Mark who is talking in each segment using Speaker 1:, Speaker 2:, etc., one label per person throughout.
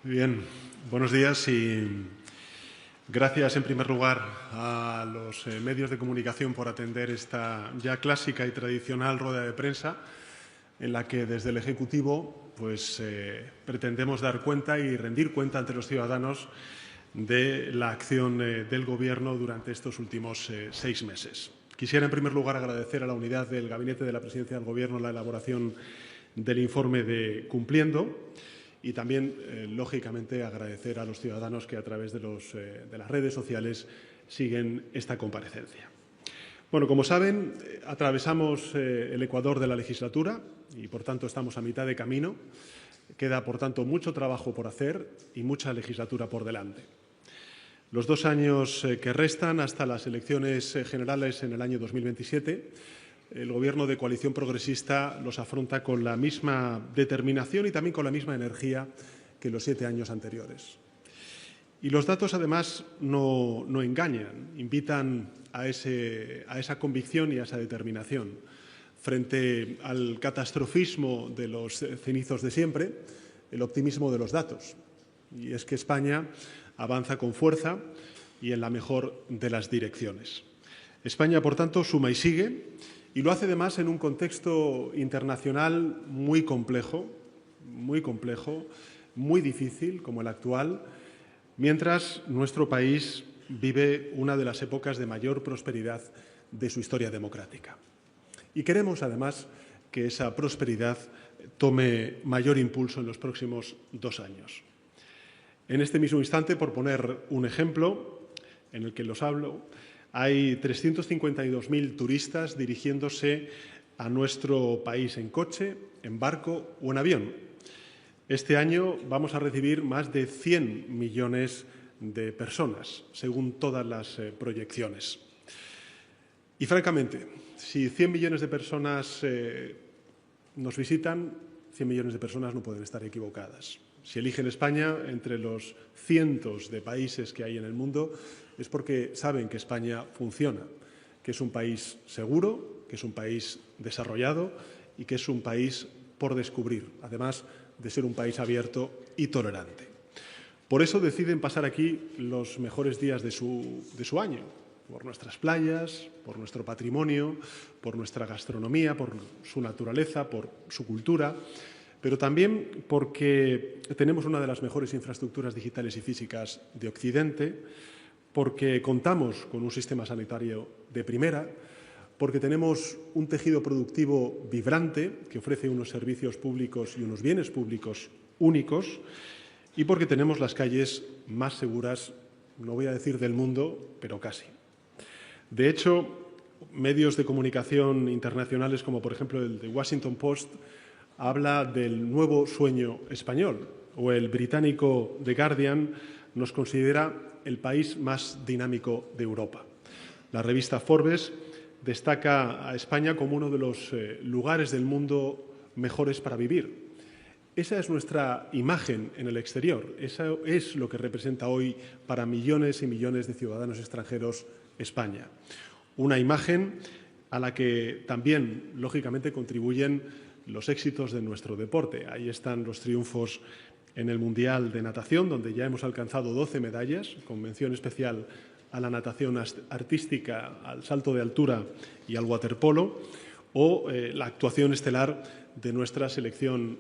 Speaker 1: Bien, buenos días y gracias en primer lugar a los medios de comunicación por atender esta ya clásica y tradicional rueda de prensa en la que desde el Ejecutivo pretendemos dar cuenta y rendir cuenta ante los ciudadanos de la acción del Gobierno durante estos últimos 6 meses. Quisiera en primer lugar agradecer a la unidad del Gabinete de la Presidencia del Gobierno la elaboración del informe de Cumpliendo. Y también, lógicamente, agradecer a los ciudadanos que a través de las redes sociales siguen esta comparecencia. Bueno, como saben, atravesamos el ecuador de la legislatura y, por tanto, estamos a mitad de camino. Queda, por tanto, mucho trabajo por hacer y mucha legislatura por delante. Los 2 años que restan hasta las elecciones generales en el año 2027, el Gobierno de coalición progresista los afronta con la misma determinación y también con la misma energía que los 7 años anteriores. Y los datos, además, no engañan, invitan a esa convicción y a esa determinación. Frente al catastrofismo de los cenizos de siempre, el optimismo de los datos. Y es que España avanza con fuerza y en la mejor de las direcciones. España, por tanto, suma y sigue. Y lo hace además en un contexto internacional muy complejo, muy difícil como el actual, mientras nuestro país vive una de las épocas de mayor prosperidad de su historia democrática. Y queremos además que esa prosperidad tome mayor impulso en los próximos 2 años. En este mismo instante, por poner un ejemplo en el que los hablo, hay 352.000 turistas dirigiéndose a nuestro país en coche, en barco o en avión. Este año vamos a recibir más de 100 millones de personas, según todas las proyecciones. Y, francamente, si 100 millones de personas nos visitan, 100 millones de personas no pueden estar equivocadas. Si eligen España entre los cientos de países que hay en el mundo, es porque saben que España funciona, que es un país seguro, que es un país desarrollado y que es un país por descubrir, además de ser un país abierto y tolerante. Por eso deciden pasar aquí los mejores días de su año, por nuestras playas, por nuestro patrimonio, por nuestra gastronomía, por su naturaleza, por su cultura, pero también porque tenemos una de las mejores infraestructuras digitales y físicas de Occidente, porque contamos con un sistema sanitario de primera, porque tenemos un tejido productivo vibrante que ofrece unos servicios públicos y unos bienes públicos únicos y porque tenemos las calles más seguras, no voy a decir del mundo, pero casi. De hecho, medios de comunicación internacionales como, por ejemplo, el The Washington Post, habla del nuevo sueño español, o el británico The Guardian nos considera el país más dinámico de Europa. La revista Forbes destaca a España como uno de los lugares del mundo mejores para vivir. Esa es nuestra imagen en el exterior, eso es lo que representa hoy para millones y millones de ciudadanos extranjeros España. Una imagen a la que también, lógicamente, contribuyen los éxitos de nuestro deporte. Ahí están los triunfos en el Mundial de Natación, donde ya hemos alcanzado 12 medallas, con mención especial a la natación artística, al salto de altura y al waterpolo, o la actuación estelar de nuestra selección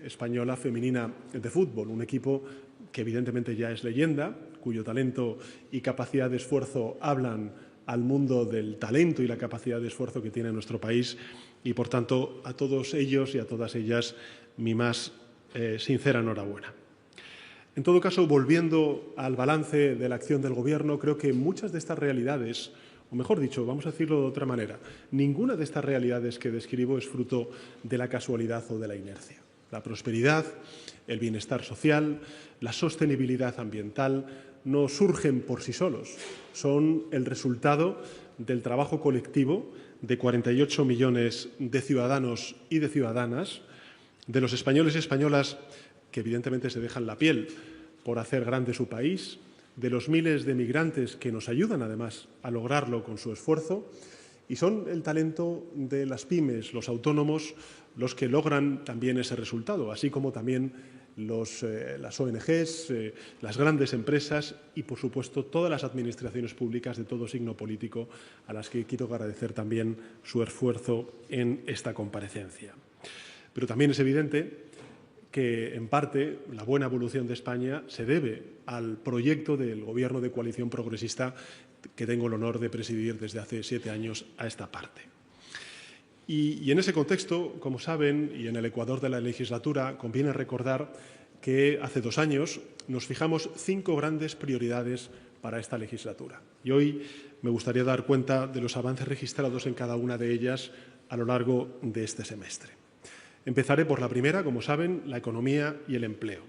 Speaker 1: española femenina de fútbol, un equipo que evidentemente ya es leyenda, cuyo talento y capacidad de esfuerzo hablan al mundo del talento y la capacidad de esfuerzo que tiene nuestro país y, por tanto, a todos ellos y a todas ellas mi más sincera enhorabuena. En todo caso, volviendo al balance de la acción del Gobierno, creo que muchas de estas realidades, o mejor dicho, vamos a decirlo de otra manera, ninguna de estas realidades que describo es fruto de la casualidad o de la inercia. La prosperidad, el bienestar social, la sostenibilidad ambiental no surgen por sí solos, son el resultado del trabajo colectivo de 48 millones de ciudadanos y de ciudadanas, de los españoles y españolas que evidentemente se dejan la piel por hacer grande su país, de los miles de migrantes que nos ayudan además a lograrlo con su esfuerzo, y son el talento de las pymes, los autónomos, los que logran también ese resultado, así como también las ONGs, las grandes empresas y, por supuesto, todas las administraciones públicas de todo signo político, a las que quiero agradecer también su esfuerzo en esta comparecencia. Pero también es evidente que, en parte, la buena evolución de España se debe al proyecto del Gobierno de coalición progresista que tengo el honor de presidir desde hace 7 años a esta parte. Y en ese contexto, como saben, y en el ecuador de la legislatura, conviene recordar que hace 2 años nos fijamos 5 grandes prioridades para esta legislatura. Y hoy me gustaría dar cuenta de los avances registrados en cada una de ellas a lo largo de este semestre. Empezaré por la primera, como saben, la economía y el empleo.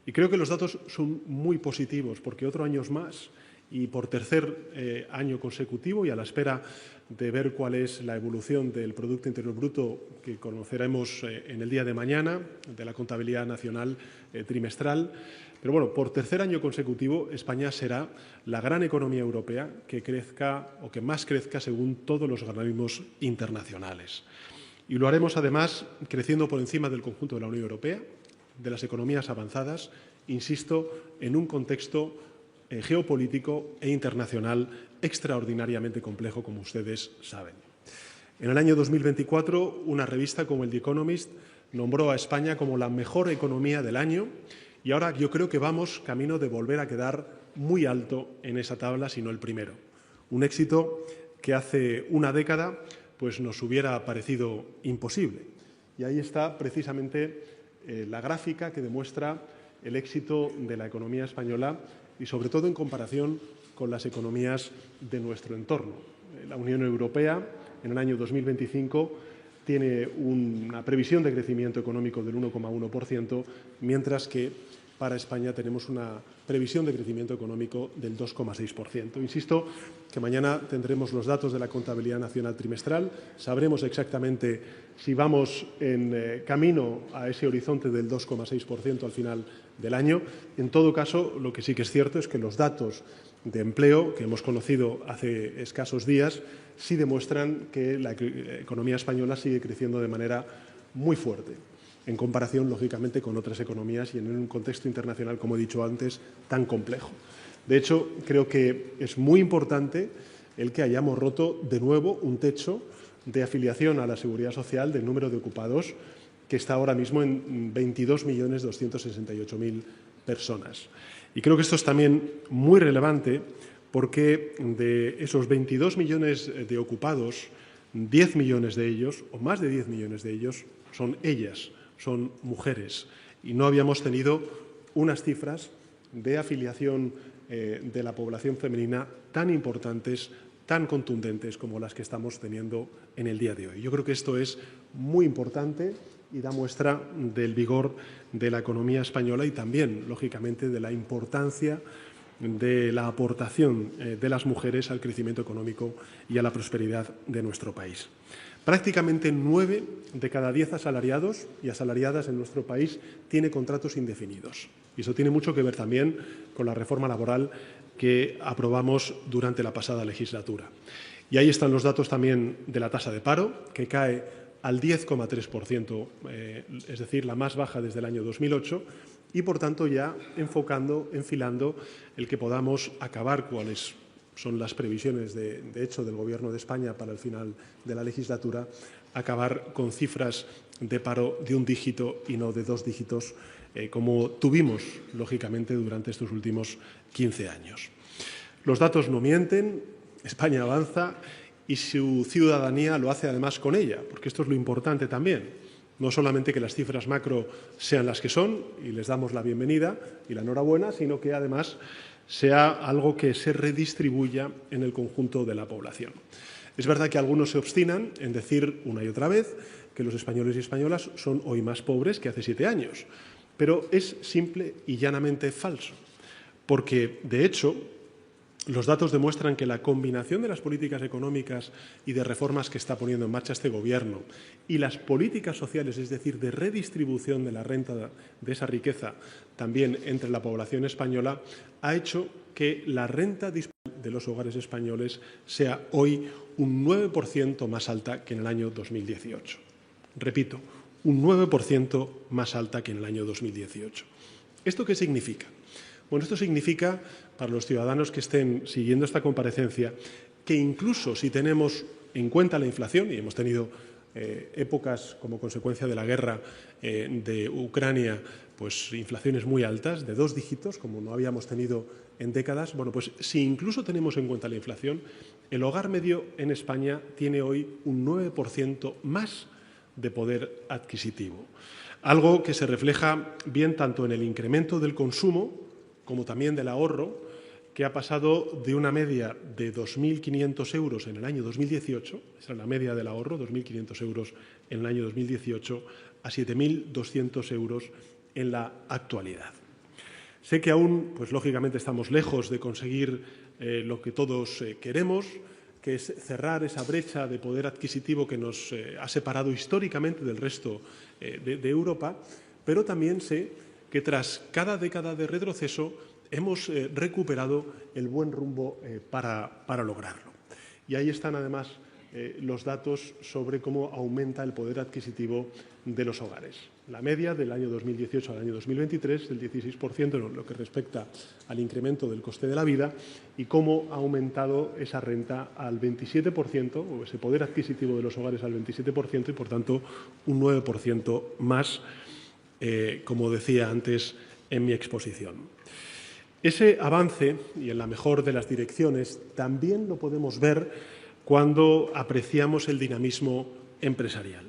Speaker 1: Y creo que los datos son muy positivos porque otro año más y por tercer año consecutivo y a la espera de ver cuál es la evolución del Producto Interior Bruto que conoceremos en el día de mañana, de la contabilidad nacional trimestral. Pero bueno, por tercer año consecutivo España será la gran economía europea que crezca o que más crezca según todos los organismos internacionales. Y lo haremos, además, creciendo por encima del conjunto de la Unión Europea, de las economías avanzadas, insisto, en un contexto geopolítico e internacional extraordinariamente complejo, como ustedes saben. En el año 2024, una revista como el The Economist nombró a España como la mejor economía del año y ahora yo creo que vamos camino de volver a quedar muy alto en esa tabla, si no el primero. Un éxito que hace una década pues nos hubiera parecido imposible. Y ahí está precisamente la gráfica que demuestra el éxito de la economía española y sobre todo en comparación con las economías de nuestro entorno. La Unión Europea en el año 2025 tiene una previsión de crecimiento económico del 1,1%, mientras que para España tenemos una previsión de crecimiento económico del 2,6%. Insisto que mañana tendremos los datos de la contabilidad nacional trimestral, sabremos exactamente si vamos en camino a ese horizonte del 2,6% al final del año. En todo caso, lo que sí que es cierto es que los datos de empleo que hemos conocido hace escasos días sí demuestran que la economía española sigue creciendo de manera muy fuerte, en comparación, lógicamente, con otras economías y en un contexto internacional, como he dicho antes, tan complejo. De hecho, creo que es muy importante el que hayamos roto de nuevo un techo de afiliación a la Seguridad Social del número de ocupados, que está ahora mismo en 22.268.000 personas. Y creo que esto es también muy relevante porque de esos 22 millones de ocupados, 10 millones de ellos, o más de 10 millones de ellos, son ellas, son mujeres. Y no habíamos tenido unas cifras de afiliación de la población femenina tan importantes, tan contundentes como las que estamos teniendo en el día de hoy. Yo creo que esto es muy importante y da muestra del vigor de la economía española y también, lógicamente, de la importancia de la aportación de las mujeres al crecimiento económico y a la prosperidad de nuestro país. Prácticamente 9 de cada 10 asalariados y asalariadas en nuestro país tiene contratos indefinidos. Y eso tiene mucho que ver también con la reforma laboral que aprobamos durante la pasada legislatura. Y ahí están los datos también de la tasa de paro, que cae al 10,3%, es decir, la más baja desde el año 2008, y, por tanto, ya enfilando el que podamos acabar cuáles son las previsiones, de hecho, del Gobierno de España para el final de la legislatura, acabar con cifras de paro de 1 dígito y no de 2 dígitos, como tuvimos, lógicamente, durante estos últimos 15 años. Los datos no mienten, España avanza y su ciudadanía lo hace además con ella, porque esto es lo importante también. No solamente que las cifras macro sean las que son y les damos la bienvenida y la enhorabuena, sino que además sea algo que se redistribuya en el conjunto de la población. Es verdad que algunos se obstinan en decir una y otra vez que los españoles y españolas son hoy más pobres que hace 7 años, pero es simple y llanamente falso, porque, de hecho, los datos demuestran que la combinación de las políticas económicas y de reformas que está poniendo en marcha este Gobierno y las políticas sociales, es decir, de redistribución de la renta, de esa riqueza, también entre la población española, ha hecho que la renta disponible de los hogares españoles sea hoy un 9% más alta que en el año 2018. Repito, un 9% más alta que en el año 2018. ¿Esto qué significa? Bueno, esto significa, para los ciudadanos que estén siguiendo esta comparecencia, que incluso si tenemos en cuenta la inflación, y hemos tenido épocas como consecuencia de la guerra de Ucrania, pues inflaciones muy altas, de 2 dígitos, como no habíamos tenido en décadas. Bueno, pues si incluso tenemos en cuenta la inflación, el hogar medio en España tiene hoy un 9% más de poder adquisitivo. Algo que se refleja bien tanto en el incremento del consumo como también del ahorro, que ha pasado de una media de 2.500 euros en el año 2018, esa es la media del ahorro, 2.500 euros en el año 2018, a 7.200 euros en la actualidad. Sé que aún, pues lógicamente, estamos lejos de conseguir lo que todos queremos, que es cerrar esa brecha de poder adquisitivo que nos ha separado históricamente del resto de Europa, pero también sé que tras cada década de retroceso hemos recuperado el buen rumbo para lograrlo. Y ahí están, además, los datos sobre cómo aumenta el poder adquisitivo de los hogares. La media del año 2018 al año 2023 del 16% en lo que respecta al incremento del coste de la vida y cómo ha aumentado esa renta al 27%, o ese poder adquisitivo de los hogares al 27% y, por tanto, un 9% más, como decía antes en mi exposición. Ese avance, y en la mejor de las direcciones, también lo podemos ver cuando apreciamos el dinamismo empresarial.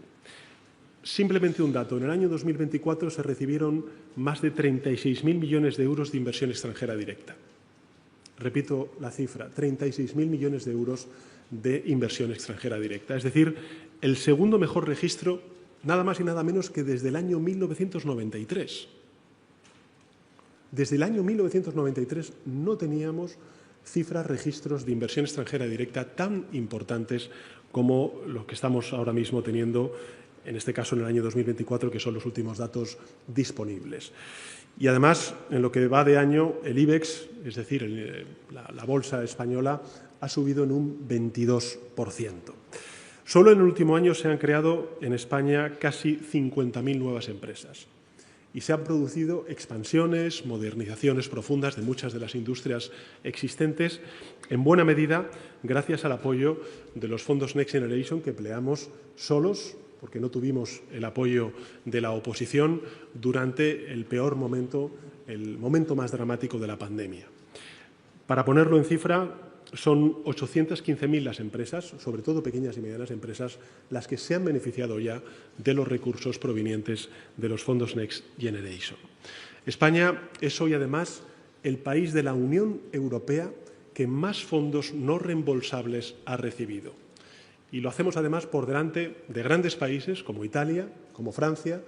Speaker 1: Simplemente un dato. En el año 2024 se recibieron más de 36.000 millones de euros de inversión extranjera directa. Repito la cifra, 36.000 millones de euros de inversión extranjera directa. Es decir, el segundo mejor registro, nada más y nada menos que desde el año 1993. Desde el año 1993 no teníamos cifras, registros de inversión extranjera directa tan importantes como lo que estamos ahora mismo teniendo, en este caso en el año 2024, que son los últimos datos disponibles. Y además, en lo que va de año, el IBEX, es decir, la bolsa española, ha subido en un 22%. Solo en el último año se han creado en España casi 50.000 nuevas empresas. Y se han producido expansiones, modernizaciones profundas de muchas de las industrias existentes, en buena medida gracias al apoyo de los fondos Next Generation que empleamos solos, porque no tuvimos el apoyo de la oposición durante el peor momento, el momento más dramático de la pandemia. Para ponerlo en cifra, son 815.000 las empresas, sobre todo pequeñas y medianas empresas, las que se han beneficiado ya de los recursos provenientes de los fondos Next Generation. España es hoy, además, el país de la Unión Europea que más fondos no reembolsables ha recibido. Y lo hacemos, además, por delante de grandes países como Italia, como Francia,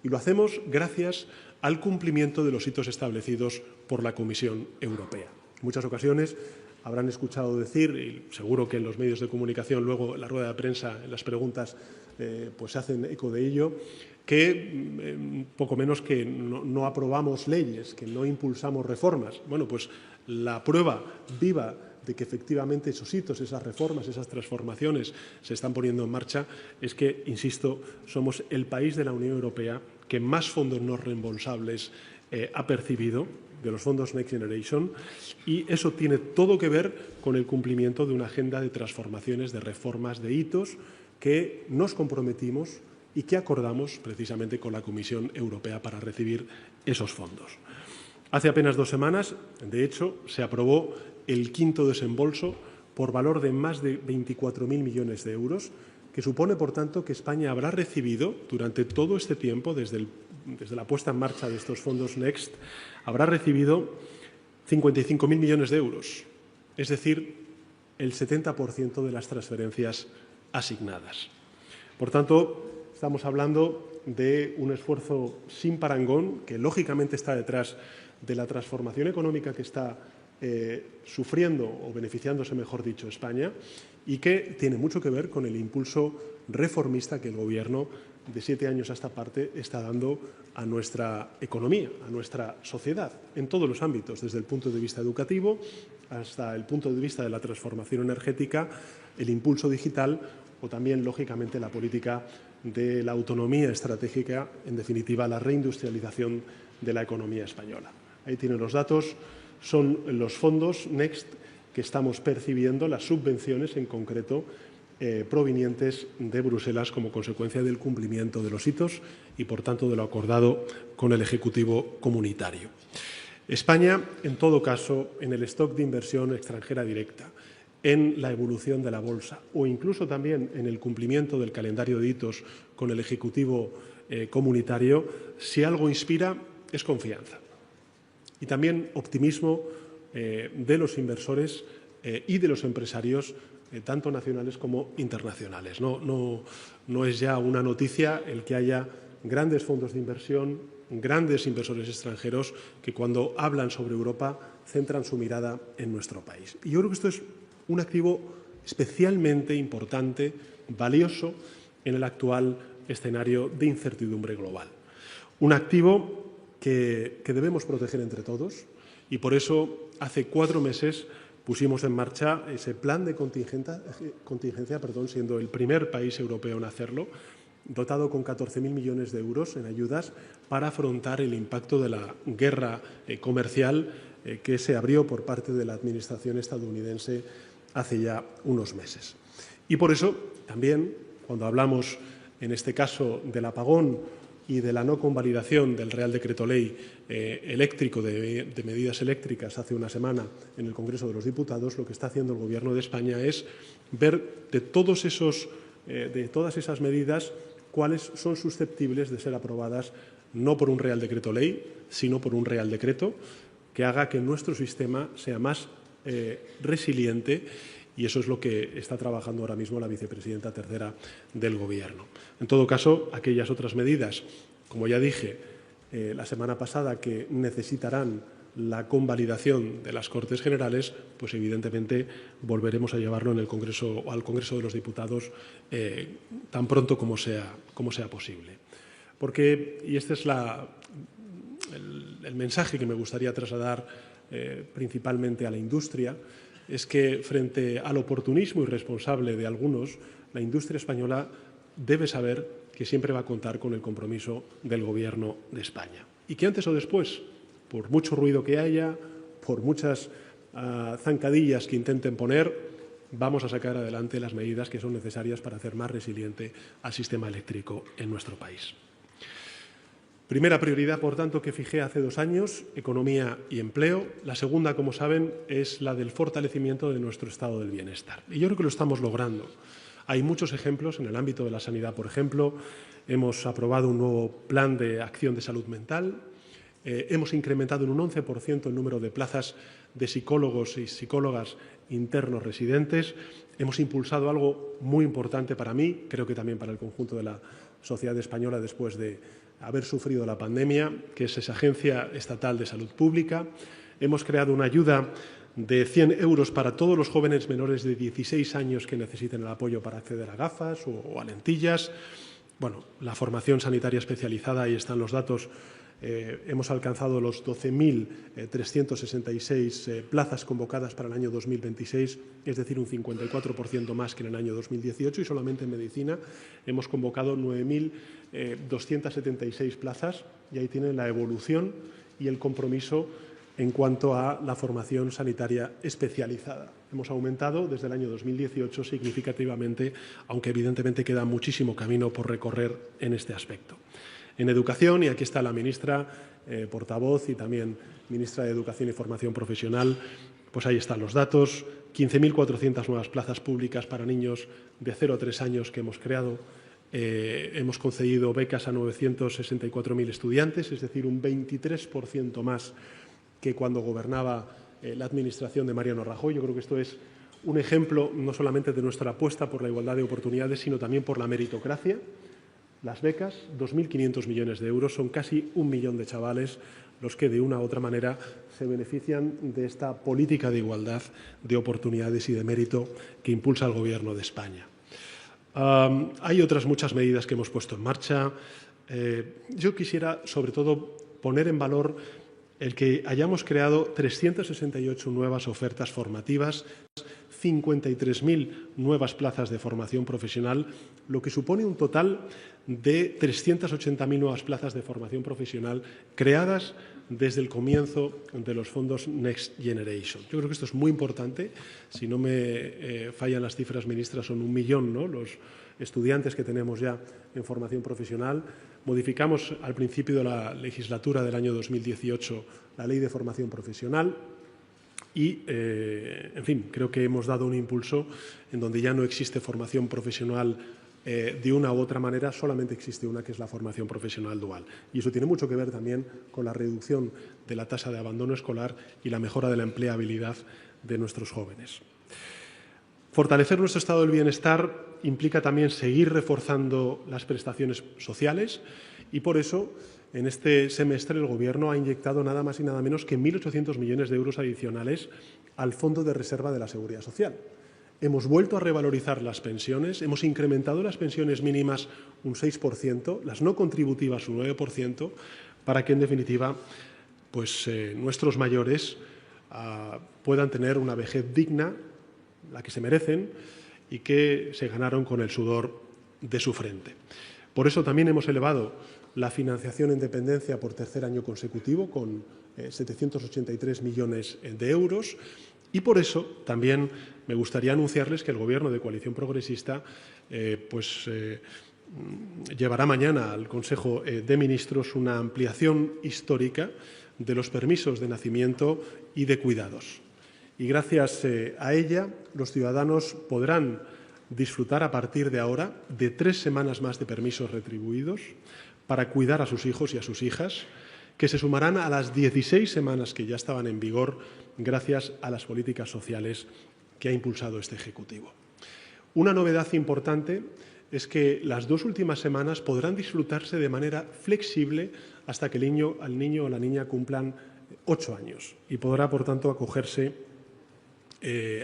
Speaker 1: y lo hacemos gracias al cumplimiento de los hitos establecidos por la Comisión Europea. En muchas ocasiones habrán escuchado decir, y seguro que en los medios de comunicación luego en la rueda de prensa, en las preguntas, pues se hacen eco de ello, que poco menos que no aprobamos leyes, que no impulsamos reformas. Bueno, pues la prueba viva de que efectivamente esos hitos, esas reformas, esas transformaciones se están poniendo en marcha es que, insisto, somos el país de la Unión Europea que más fondos no reembolsables ha percibido de los fondos Next Generation, y eso tiene todo que ver con el cumplimiento de una agenda de transformaciones, de reformas, de hitos que nos comprometimos y que acordamos precisamente con la Comisión Europea para recibir esos fondos. Hace apenas 2 semanas, de hecho, se aprobó el 5º desembolso por valor de más de 24.000 millones de euros, que supone, por tanto, que España habrá recibido durante todo este tiempo, desde la puesta en marcha de estos fondos Next, habrá recibido 55.000 millones de euros, es decir, el 70% de las transferencias asignadas. Por tanto, estamos hablando de un esfuerzo sin parangón que, lógicamente, está detrás de la transformación económica que está sufriendo o beneficiándose, mejor dicho, España, y que tiene mucho que ver con el impulso reformista que el Gobierno de 7 años a esta parte está dando a nuestra economía, a nuestra sociedad, en todos los ámbitos, desde el punto de vista educativo hasta el punto de vista de la transformación energética, el impulso digital o también, lógicamente, la política de la autonomía estratégica, en definitiva, la reindustrialización de la economía española. Ahí tienen los datos, son los fondos Next que estamos percibiendo, las subvenciones en concreto, provenientes de Bruselas como consecuencia del cumplimiento de los hitos y, por tanto, de lo acordado con el Ejecutivo comunitario. España, en todo caso, en el stock de inversión extranjera directa, en la evolución de la bolsa o incluso también en el cumplimiento del calendario de hitos con el Ejecutivo comunitario, si algo inspira es confianza y también optimismo de los inversores y de los empresarios, tanto nacionales como internacionales. No es ya una noticia el que haya grandes fondos de inversión, grandes inversores extranjeros que cuando hablan sobre Europa centran su mirada en nuestro país. Y yo creo que esto es un activo especialmente importante, valioso en el actual escenario de incertidumbre global. Un activo que debemos proteger entre todos y por eso hace 4 meses pusimos en marcha ese plan de contingencia, siendo el primer país europeo en hacerlo, dotado con 14.000 millones de euros en ayudas para afrontar el impacto de la guerra comercial que se abrió por parte de la Administración estadounidense hace ya unos meses. Y por eso también, cuando hablamos en este caso del apagón y de la no convalidación del Real Decreto Ley eléctrico de medidas eléctricas hace una semana en el Congreso de los Diputados, lo que está haciendo el Gobierno de España es ver de todas esas medidas cuáles son susceptibles de ser aprobadas no por un Real Decreto Ley, sino por un Real Decreto que haga que nuestro sistema sea más resiliente, y eso es lo que está trabajando ahora mismo la vicepresidenta tercera del Gobierno. En todo caso, aquellas otras medidas, como ya dije la semana pasada, que necesitarán la convalidación de las Cortes Generales, pues evidentemente volveremos a llevarlo en el Congreso o al Congreso de los Diputados tan pronto como sea posible. Porque, y este es el mensaje que me gustaría trasladar principalmente a la industria, es que frente al oportunismo irresponsable de algunos, la industria española debe saber que siempre va a contar con el compromiso del Gobierno de España. Y que antes o después, por mucho ruido que haya, por muchas zancadillas que intenten poner, vamos a sacar adelante las medidas que son necesarias para hacer más resiliente al sistema eléctrico en nuestro país. Primera prioridad, por tanto, que fijé hace 2 años, economía y empleo. La segunda, como saben, es la del fortalecimiento de nuestro estado del bienestar. Y yo creo que lo estamos logrando. Hay muchos ejemplos en el ámbito de la sanidad, por ejemplo. Hemos aprobado un nuevo plan de acción de salud mental. Hemos incrementado en un 11% el número de plazas de psicólogos y psicólogas internos residentes. Hemos impulsado algo muy importante para mí, creo que también para el conjunto de la sociedad española después de haber sufrido la pandemia, que es esa Agencia Estatal de Salud Pública. Hemos creado una ayuda de 100 euros para todos los jóvenes menores de 16 años que necesiten el apoyo para acceder a gafas o a lentillas. Bueno, la formación sanitaria especializada, ahí están los datos. Hemos alcanzado los 12.366 plazas convocadas para el año 2026, es decir, un 54% más que en el año 2018, y solamente en medicina hemos convocado 9.276 plazas, y ahí tienen la evolución y el compromiso en cuanto a la formación sanitaria especializada. Hemos aumentado desde el año 2018 significativamente, aunque evidentemente queda muchísimo camino por recorrer en este aspecto. En educación, y aquí está la ministra portavoz y también ministra de Educación y Formación Profesional, pues ahí están los datos, 15.400 nuevas plazas públicas para niños de 0 a 3 años que hemos creado. Hemos concedido becas a 964.000 estudiantes, es decir, un 23% más que cuando gobernaba la administración de Mariano Rajoy. Yo creo que esto es un ejemplo no solamente de nuestra apuesta por la igualdad de oportunidades, sino también por la meritocracia. Las becas, 2.500 millones de euros, son casi 1 millón de chavales los que de una u otra manera se benefician de esta política de igualdad de oportunidades y de mérito que impulsa el Gobierno de España. Hay otras muchas medidas que hemos puesto en marcha. Yo quisiera, sobre todo, poner en valor el que hayamos creado 368 nuevas ofertas formativas, 53.000 nuevas plazas de formación profesional, lo que supone un total de 380.000 nuevas plazas de formación profesional creadas desde el comienzo de los fondos Next Generation. Yo creo que esto es muy importante. Si no me fallan las cifras, ministra, son 1 millón, ¿no?, los estudiantes que tenemos ya en formación profesional. Modificamos al principio de la legislatura del año 2018 la Ley de Formación Profesional y, en fin, creo que hemos dado un impulso en donde ya no existe formación profesional de una u otra manera, solamente existe una, que es la formación profesional dual. Y eso tiene mucho que ver también con la reducción de la tasa de abandono escolar y la mejora de la empleabilidad de nuestros jóvenes. Fortalecer nuestro estado del bienestar implica también seguir reforzando las prestaciones sociales y, por eso, en este semestre el Gobierno ha inyectado nada más y nada menos que 1.800 millones de euros adicionales al Fondo de Reserva de la Seguridad Social. Hemos vuelto a revalorizar las pensiones, hemos incrementado las pensiones mínimas un 6%, las no contributivas un 9%, para que, en definitiva, pues, nuestros mayores puedan tener una vejez digna, la que se merecen y que se ganaron con el sudor de su frente. Por eso también hemos elevado la financiación en dependencia por tercer año consecutivo con 783 millones de euros y por eso también me gustaría anunciarles que el Gobierno de Coalición Progresista llevará mañana al Consejo de Ministros una ampliación histórica de los permisos de nacimiento y de cuidados. Y gracias a ella los ciudadanos podrán disfrutar a partir de ahora de 3 semanas más de permisos retribuidos para cuidar a sus hijos y a sus hijas, que se sumarán a las 16 semanas que ya estaban en vigor gracias a las políticas sociales que ha impulsado este Ejecutivo. Una novedad importante es que las 2 últimas semanas podrán disfrutarse de manera flexible hasta que el niño o la niña cumplan 8 años y podrá, por tanto, acogerse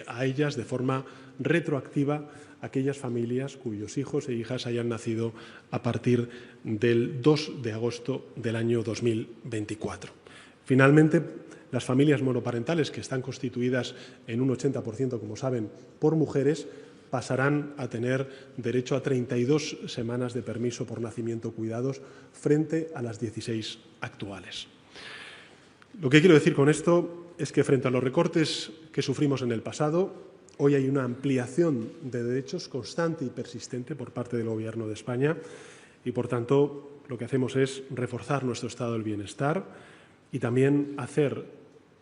Speaker 1: a ellas de forma retroactiva aquellas familias cuyos hijos e hijas hayan nacido a partir del 2 de agosto del año 2024. Finalmente, las familias monoparentales, que están constituidas en un 80%, como saben, por mujeres, pasarán a tener derecho a 32 semanas de permiso por nacimiento o cuidados frente a las 16 actuales. Lo que quiero decir con esto es que, frente a los recortes que sufrimos en el pasado, hoy hay una ampliación de derechos constante y persistente por parte del Gobierno de España y, por tanto, lo que hacemos es reforzar nuestro estado del bienestar y también hacer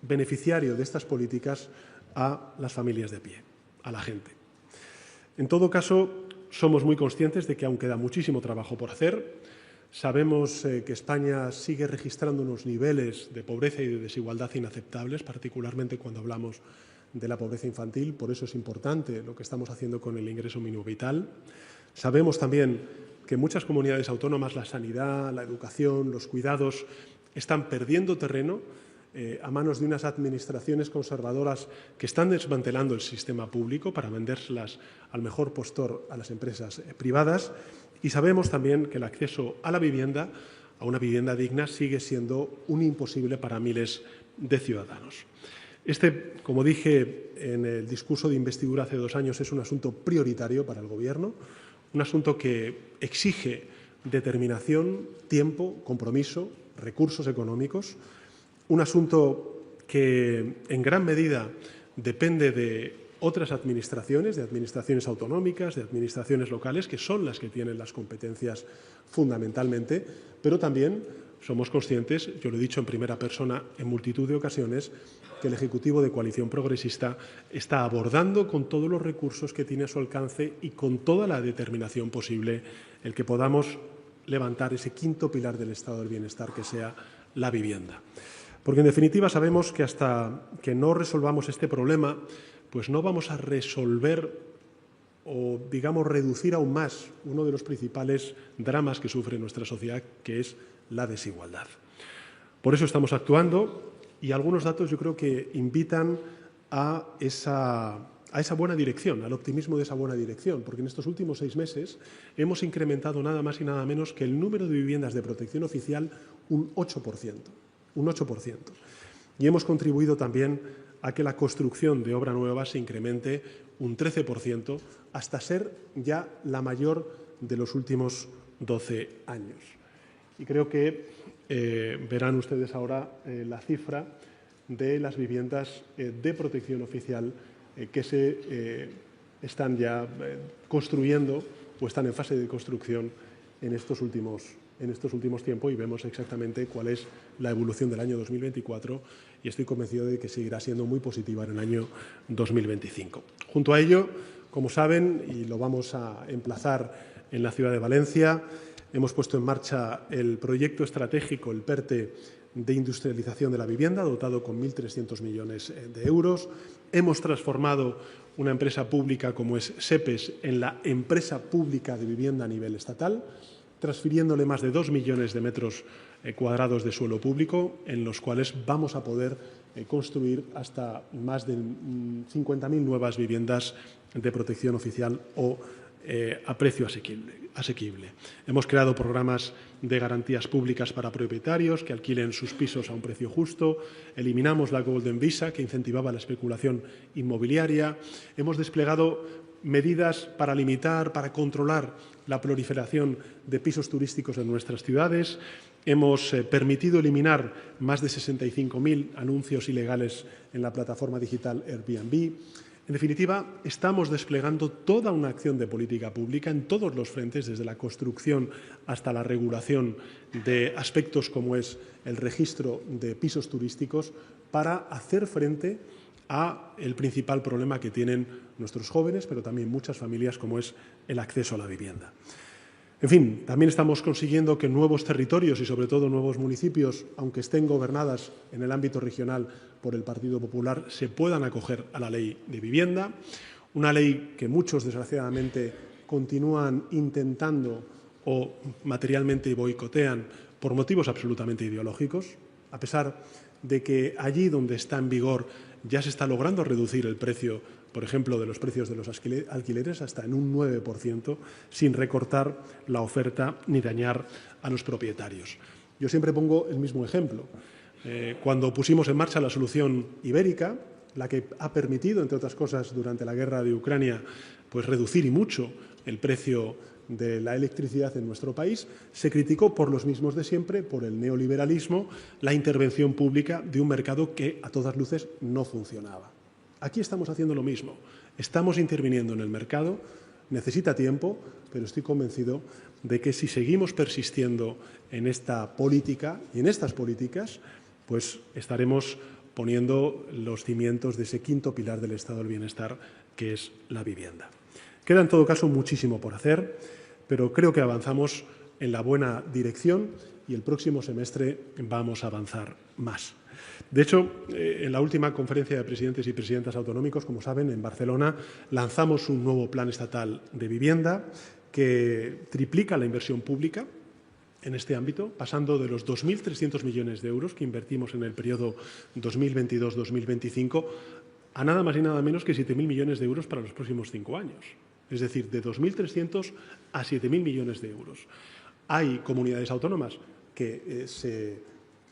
Speaker 1: beneficiario de estas políticas a las familias de pie, a la gente. En todo caso, somos muy conscientes de que aún queda muchísimo trabajo por hacer. Sabemos que España sigue registrando unos niveles de pobreza y de desigualdad inaceptables, particularmente cuando hablamos de la pobreza infantil. Por eso es importante lo que estamos haciendo con el ingreso mínimo vital. Sabemos también que en muchas comunidades autónomas la sanidad, la educación, los cuidados están perdiendo terreno a manos de unas administraciones conservadoras que están desmantelando el sistema público para vendérselas al mejor postor a las empresas privadas. Y sabemos también que el acceso a la vivienda, a una vivienda digna, sigue siendo un imposible para miles de ciudadanos. Este, como dije en el discurso de investidura hace 2 años, es un asunto prioritario para el Gobierno, un asunto que exige determinación, tiempo, compromiso, recursos económicos, un asunto que en gran medida depende de otras administraciones, de administraciones autonómicas, de administraciones locales, que son las que tienen las competencias fundamentalmente, pero también somos conscientes, yo lo he dicho en primera persona en multitud de ocasiones, que el Ejecutivo de Coalición Progresista está abordando con todos los recursos que tiene a su alcance y con toda la determinación posible el que podamos levantar ese 5.º pilar del estado del bienestar, que sea la vivienda. Porque, en definitiva, sabemos que hasta que no resolvamos este problema, pues no vamos a resolver o, digamos, reducir aún más uno de los principales dramas que sufre nuestra sociedad, que es la desigualdad. Por eso estamos actuando y algunos datos yo creo que invitan a esa buena dirección, al optimismo de esa buena dirección, porque en estos últimos 6 meses hemos incrementado nada más y nada menos que el número de viviendas de protección oficial un 8%. Y hemos contribuido también a que la construcción de obra nueva se incremente un 13%, hasta ser ya la mayor de los últimos 12 años. Y creo que verán ustedes ahora la cifra de las viviendas de protección oficial que se están ya construyendo o están en fase de construcción en estos últimos tiempos, y vemos exactamente cuál es la evolución del año 2024, y estoy convencido de que seguirá siendo muy positiva en el año 2025. Junto a ello, como saben, y lo vamos a emplazar en la ciudad de Valencia, hemos puesto en marcha el proyecto estratégico, el PERTE, de industrialización de la vivienda, dotado con 1.300 millones de euros. Hemos transformado una empresa pública como es SEPES en la empresa pública de vivienda a nivel estatal, transfiriéndole más de 2 millones de metros cuadrados de suelo público, en los cuales vamos a poder construir hasta más de 50.000 nuevas viviendas de protección oficial o a precio asequible. Hemos creado programas de garantías públicas para propietarios que alquilen sus pisos a un precio justo. Eliminamos la Golden Visa, que incentivaba la especulación inmobiliaria. Hemos desplegado medidas para limitar, para controlar la proliferación de pisos turísticos en nuestras ciudades. Hemos permitido eliminar más de 65.000 anuncios ilegales en la plataforma digital Airbnb. En definitiva, estamos desplegando toda una acción de política pública en todos los frentes, desde la construcción hasta la regulación de aspectos como es el registro de pisos turísticos, para hacer frente al principal problema que tienen nuestros jóvenes, pero también muchas familias, como es el acceso a la vivienda. En fin, también estamos consiguiendo que nuevos territorios y, sobre todo, nuevos municipios, aunque estén gobernadas en el ámbito regional por el Partido Popular, se puedan acoger a la ley de vivienda, una ley que muchos, desgraciadamente, continúan intentando o materialmente boicotean por motivos absolutamente ideológicos, a pesar de que allí donde está en vigor ya se está logrando reducir el precio, por ejemplo, de los precios de los alquileres hasta en un 9%, sin recortar la oferta ni dañar a los propietarios. Yo siempre pongo el mismo ejemplo. Cuando pusimos en marcha la solución ibérica, la que ha permitido, entre otras cosas, durante la guerra de Ucrania, pues reducir y mucho el precio de la electricidad en nuestro país, se criticó por los mismos de siempre, por el neoliberalismo, la intervención pública de un mercado que, a todas luces, no funcionaba. Aquí estamos haciendo lo mismo. Estamos interviniendo en el mercado. Necesita tiempo, pero estoy convencido de que si seguimos persistiendo en esta política y en estas políticas, pues estaremos poniendo los cimientos de ese quinto pilar del Estado del Bienestar, que es la vivienda. Queda, en todo caso, muchísimo por hacer, pero creo que avanzamos en la buena dirección y el próximo semestre vamos a avanzar más. De hecho, en la última conferencia de presidentes y presidentas autonómicos, como saben, en Barcelona, lanzamos un nuevo plan estatal de vivienda que triplica la inversión pública en este ámbito, pasando de los 2.300 millones de euros que invertimos en el periodo 2022-2025 a nada más y nada menos que 7.000 millones de euros para los próximos 5 años. Es decir, de 2.300 a 7.000 millones de euros. Hay comunidades autónomas que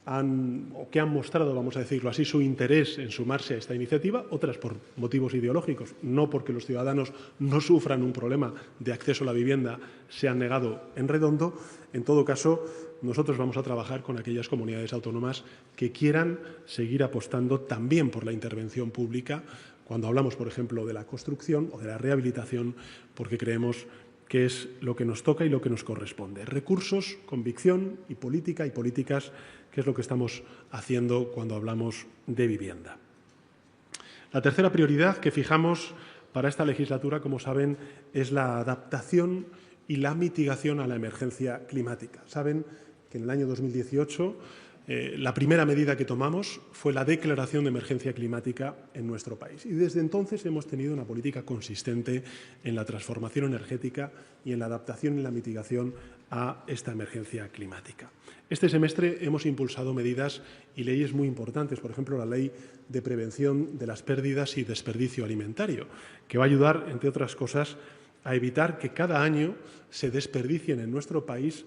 Speaker 1: han mostrado, vamos a decirlo así, su interés en sumarse a esta iniciativa, otras por motivos ideológicos, no porque los ciudadanos no sufran un problema de acceso a la vivienda, se han negado en redondo. En todo caso, nosotros vamos a trabajar con aquellas comunidades autónomas que quieran seguir apostando también por la intervención pública, cuando hablamos, por ejemplo, de la construcción o de la rehabilitación, porque creemos que es lo que nos toca y lo que nos corresponde. Recursos, convicción y políticas, que es lo que estamos haciendo cuando hablamos de vivienda. La tercera prioridad que fijamos para esta legislatura, como saben, es la adaptación y la mitigación a la emergencia climática. Saben que en el año 2018 la primera medida que tomamos fue la declaración de emergencia climática en nuestro país. Y desde entonces hemos tenido una política consistente en la transformación energética y en la adaptación y la mitigación a esta emergencia climática. Este semestre hemos impulsado medidas y leyes muy importantes, por ejemplo, la Ley de Prevención de las Pérdidas y Desperdicio Alimentario, que va a ayudar, entre otras cosas, a evitar que cada año se desperdicien en nuestro país,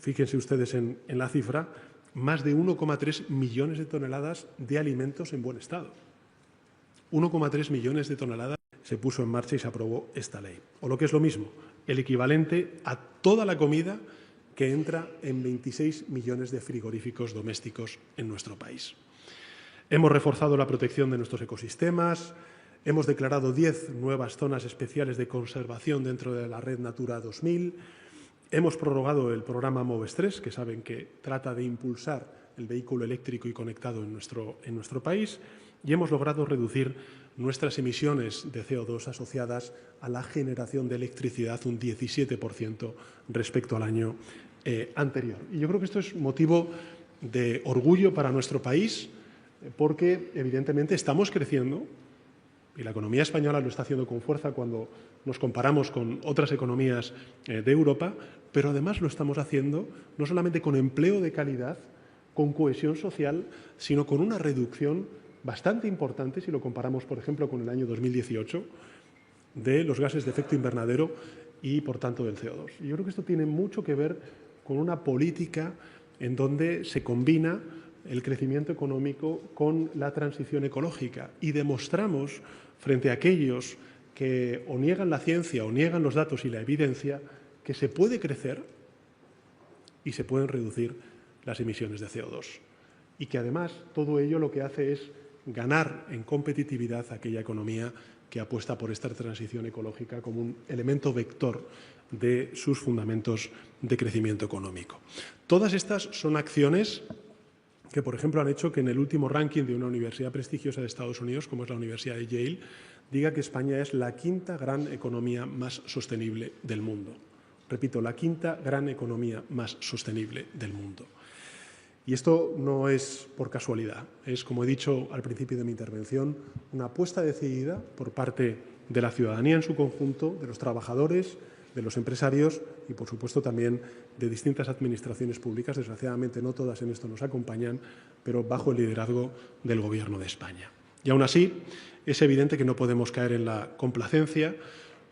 Speaker 1: fíjense ustedes en la cifra, más de 1,3 millones de toneladas de alimentos en buen estado. 1,3 millones de toneladas se puso en marcha y se aprobó esta ley. O lo que es lo mismo, el equivalente a toda la comida que entra en 26 millones de frigoríficos domésticos en nuestro país. Hemos reforzado la protección de nuestros ecosistemas, hemos declarado 10 nuevas zonas especiales de conservación dentro de la red Natura 2000, hemos prorrogado el programa MOVES 3, que saben que trata de impulsar el vehículo eléctrico y conectado en nuestro país, y hemos logrado reducir nuestras emisiones de CO2 asociadas a la generación de electricidad un 17% respecto al año anterior. Y yo creo que esto es motivo de orgullo para nuestro país, porque evidentemente estamos creciendo y la economía española lo está haciendo con fuerza cuando nos comparamos con otras economías de Europa, pero además lo estamos haciendo no solamente con empleo de calidad, con cohesión social, sino con una reducción bastante importante, si lo comparamos, por ejemplo, con el año 2018, de los gases de efecto invernadero y, por tanto, del CO2. Y yo creo que esto tiene mucho que ver con una política en donde se combina el crecimiento económico con la transición ecológica y demostramos frente a aquellos que o niegan la ciencia o niegan los datos y la evidencia que se puede crecer y se pueden reducir las emisiones de CO2 y que además todo ello lo que hace es ganar en competitividad a aquella economía que apuesta por esta transición ecológica como un elemento vector de sus fundamentos de crecimiento económico. Todas estas son acciones que, por ejemplo, han hecho que en el último ranking de una universidad prestigiosa de Estados Unidos, como es la Universidad de Yale, diga que España es la quinta gran economía más sostenible del mundo. Repito, la quinta gran economía más sostenible del mundo. Y esto no es por casualidad, es, como he dicho al principio de mi intervención, una apuesta decidida por parte de la ciudadanía en su conjunto, de los trabajadores, de los empresarios y, por supuesto, también de distintas administraciones públicas. Desgraciadamente, no todas en esto nos acompañan, pero bajo el liderazgo del Gobierno de España. Y aún así, es evidente que no podemos caer en la complacencia,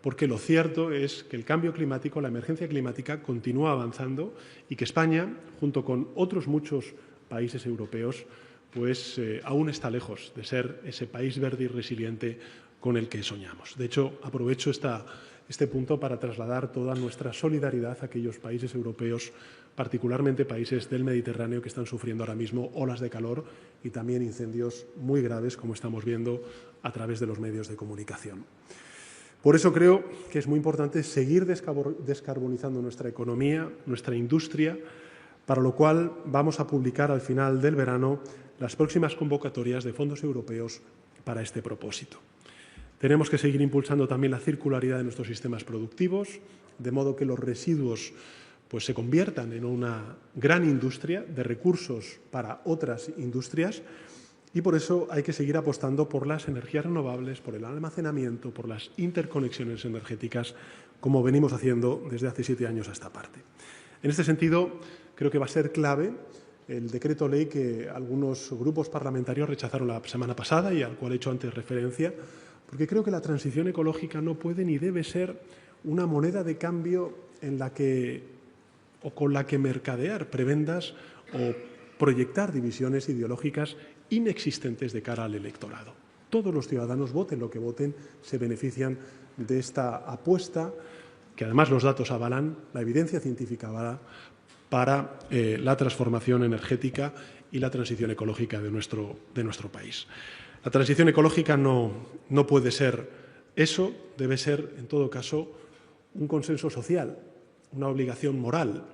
Speaker 1: porque lo cierto es que el cambio climático, la emergencia climática, continúa avanzando y que España, junto con otros muchos países europeos, pues aún está lejos de ser ese país verde y resiliente con el que soñamos. De hecho, aprovecho este punto para trasladar toda nuestra solidaridad a aquellos países europeos, particularmente países del Mediterráneo, que están sufriendo ahora mismo olas de calor y también incendios muy graves, como estamos viendo a través de los medios de comunicación. Por eso creo que es muy importante seguir descarbonizando nuestra economía, nuestra industria, para lo cual vamos a publicar al final del verano las próximas convocatorias de fondos europeos para este propósito. Tenemos que seguir impulsando también la circularidad de nuestros sistemas productivos, de modo que los residuos pues, se conviertan en una gran industria de recursos para otras industrias. Y por eso hay que seguir apostando por las energías renovables, por el almacenamiento, por las interconexiones energéticas, como venimos haciendo desde hace 7 años a esta parte. En este sentido, creo que va a ser clave el decreto ley que algunos grupos parlamentarios rechazaron la semana pasada y al cual he hecho antes referencia, porque creo que la transición ecológica no puede ni debe ser una moneda de cambio en la que, o con la que mercadear prebendas o proyectar divisiones ideológicas inexistentes de cara al electorado. Todos los ciudadanos, voten lo que voten, se benefician de esta apuesta, que además los datos avalan, la evidencia científica avala, para la transformación energética y la transición ecológica de nuestro país. La transición ecológica no puede ser eso, debe ser, en todo caso, un consenso social, una obligación moral,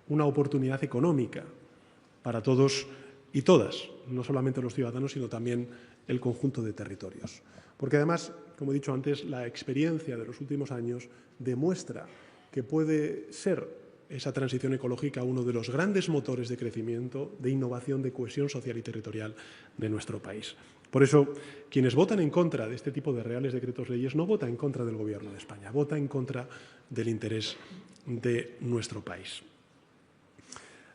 Speaker 1: una oportunidad económica para todos y todas, no solamente los ciudadanos, sino también el conjunto de territorios. Porque además, como he dicho antes, la experiencia de los últimos años demuestra que puede ser esa transición ecológica uno de los grandes motores de crecimiento, de innovación, de cohesión social y territorial de nuestro país. Por eso, quienes votan en contra de este tipo de reales decretos leyes no votan en contra del Gobierno de España, votan en contra del interés de nuestro país.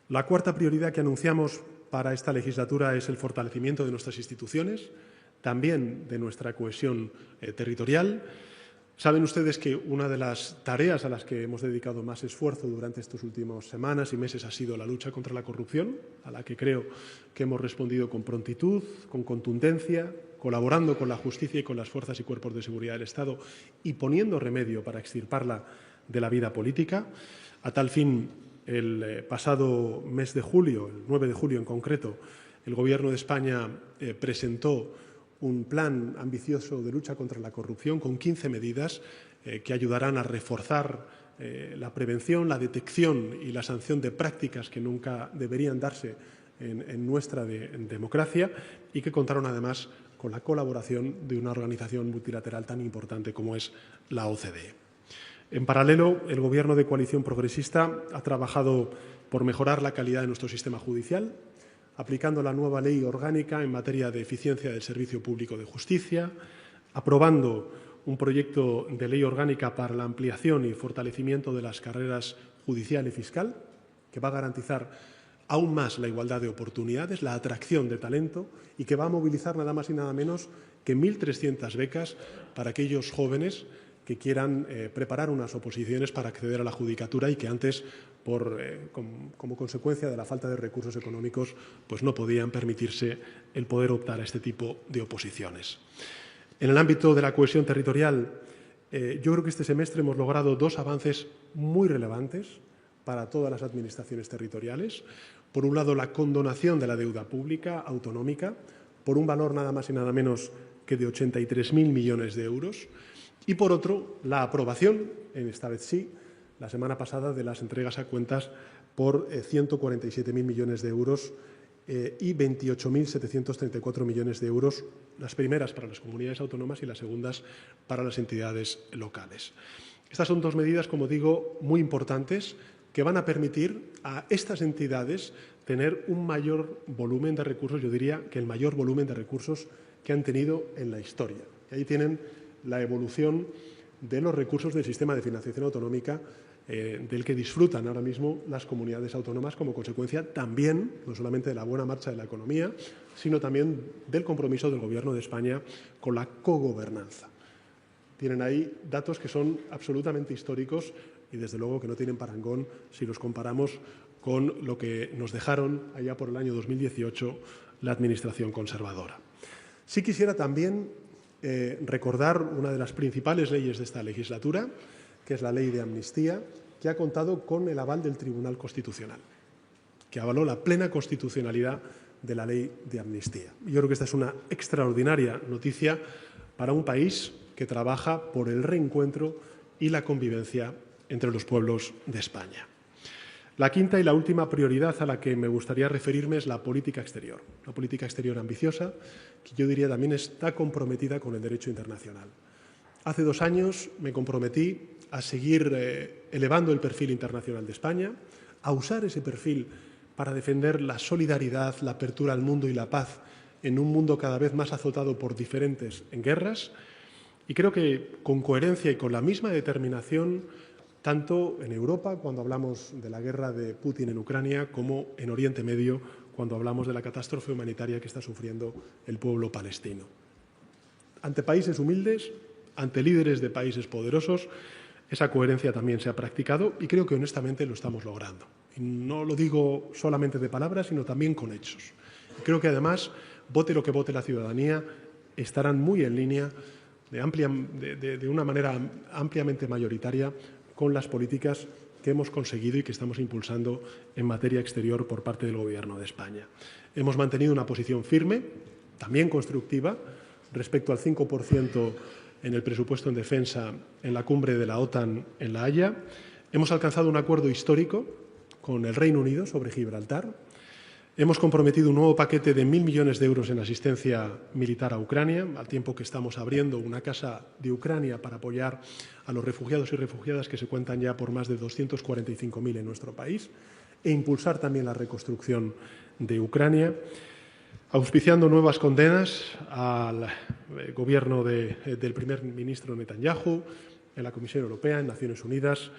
Speaker 1: La cuarta prioridad que anunciamos para esta legislatura es el fortalecimiento de nuestras instituciones, también de nuestra cohesión territorial. Saben ustedes que una de las tareas a las que hemos dedicado más esfuerzo durante estas últimas semanas y meses ha sido la lucha contra la corrupción, a la que creo que hemos respondido con prontitud, con contundencia, colaborando con la justicia y con las fuerzas y cuerpos de seguridad del Estado y poniendo remedio para extirparla de la vida política. A tal fin, el pasado mes de julio, el 9 de julio en concreto, el Gobierno de España presentó un plan ambicioso de lucha contra la corrupción con 15 medidas que ayudarán a reforzar la prevención, la detección y la sanción de prácticas que nunca deberían darse en nuestra democracia y que contaron además con la colaboración de una organización multilateral tan importante como es la OCDE. En paralelo, el Gobierno de coalición progresista ha trabajado por mejorar la calidad de nuestro sistema judicial, aplicando la nueva ley orgánica en materia de eficiencia del servicio público de justicia, aprobando un proyecto de ley orgánica para la ampliación y fortalecimiento de las carreras judicial y fiscal, que va a garantizar aún más la igualdad de oportunidades, la atracción de talento y que va a movilizar nada más y nada menos que 1.300 becas para aquellos jóvenes que quieran preparar unas oposiciones para acceder a la judicatura y que antes, como consecuencia de la falta de recursos económicos, pues no podían permitirse el poder optar a este tipo de oposiciones. En el ámbito de la cohesión territorial, yo creo que este semestre hemos logrado dos avances muy relevantes para todas las administraciones territoriales. Por un lado, la condonación de la deuda pública autonómica por un valor nada más y nada menos que de 83.000 millones de euros. Y, por otro, la aprobación, en esta vez sí, la semana pasada, de las entregas a cuentas por 147.000 millones de euros y 28.734 millones de euros, las primeras para las comunidades autónomas y las segundas para las entidades locales. Estas son dos medidas, como digo, muy importantes que van a permitir a estas entidades tener un mayor volumen de recursos, yo diría que el mayor volumen de recursos que han tenido en la historia. Y ahí tienen la evolución de los recursos del sistema de financiación autonómica del que disfrutan ahora mismo las comunidades autónomas como consecuencia también, no solamente de la buena marcha de la economía, sino también del compromiso del Gobierno de España con la cogobernanza. Tienen ahí datos que son absolutamente históricos y, desde luego, que no tienen parangón si los comparamos con lo que nos dejaron allá por el año 2018 la Administración conservadora. Sí quisiera también recordar una de las principales leyes de esta legislatura, que es la Ley de Amnistía, que ha contado con el aval del Tribunal Constitucional, que avaló la plena constitucionalidad de la Ley de Amnistía. Yo creo que esta es una extraordinaria noticia para un país que trabaja por el reencuentro y la convivencia entre los pueblos de España. La quinta y la última prioridad a la que me gustaría referirme es la política exterior. Una política exterior ambiciosa que yo diría también está comprometida con el derecho internacional. Hace 2 años me comprometí a seguir elevando el perfil internacional de España, a usar ese perfil para defender la solidaridad, la apertura al mundo y la paz en un mundo cada vez más azotado por diferentes guerras. Y creo que con coherencia y con la misma determinación, tanto en Europa, cuando hablamos de la guerra de Putin en Ucrania, como en Oriente Medio, cuando hablamos de la catástrofe humanitaria que está sufriendo el pueblo palestino. Ante países humildes, ante líderes de países poderosos, esa coherencia también se ha practicado y creo que honestamente lo estamos logrando. Y no lo digo solamente de palabras, sino también con hechos. Y creo que además, vote lo que vote la ciudadanía, estarán muy en línea de una manera ampliamente mayoritaria con las políticas que hemos conseguido y que estamos impulsando en materia exterior por parte del Gobierno de España. Hemos mantenido una posición firme, también constructiva, respecto al 5% en el presupuesto en defensa en la cumbre de la OTAN en La Haya. Hemos alcanzado un acuerdo histórico con el Reino Unido sobre Gibraltar. Hemos comprometido un nuevo paquete de 1.000 millones de euros en asistencia militar a Ucrania, al tiempo que estamos abriendo una casa de Ucrania para apoyar a los refugiados y refugiadas que se cuentan ya por más de 245.000 en nuestro país, e impulsar también la reconstrucción de Ucrania, auspiciando nuevas condenas al gobierno del primer ministro Netanyahu, en la Comisión Europea, en Naciones Unidas,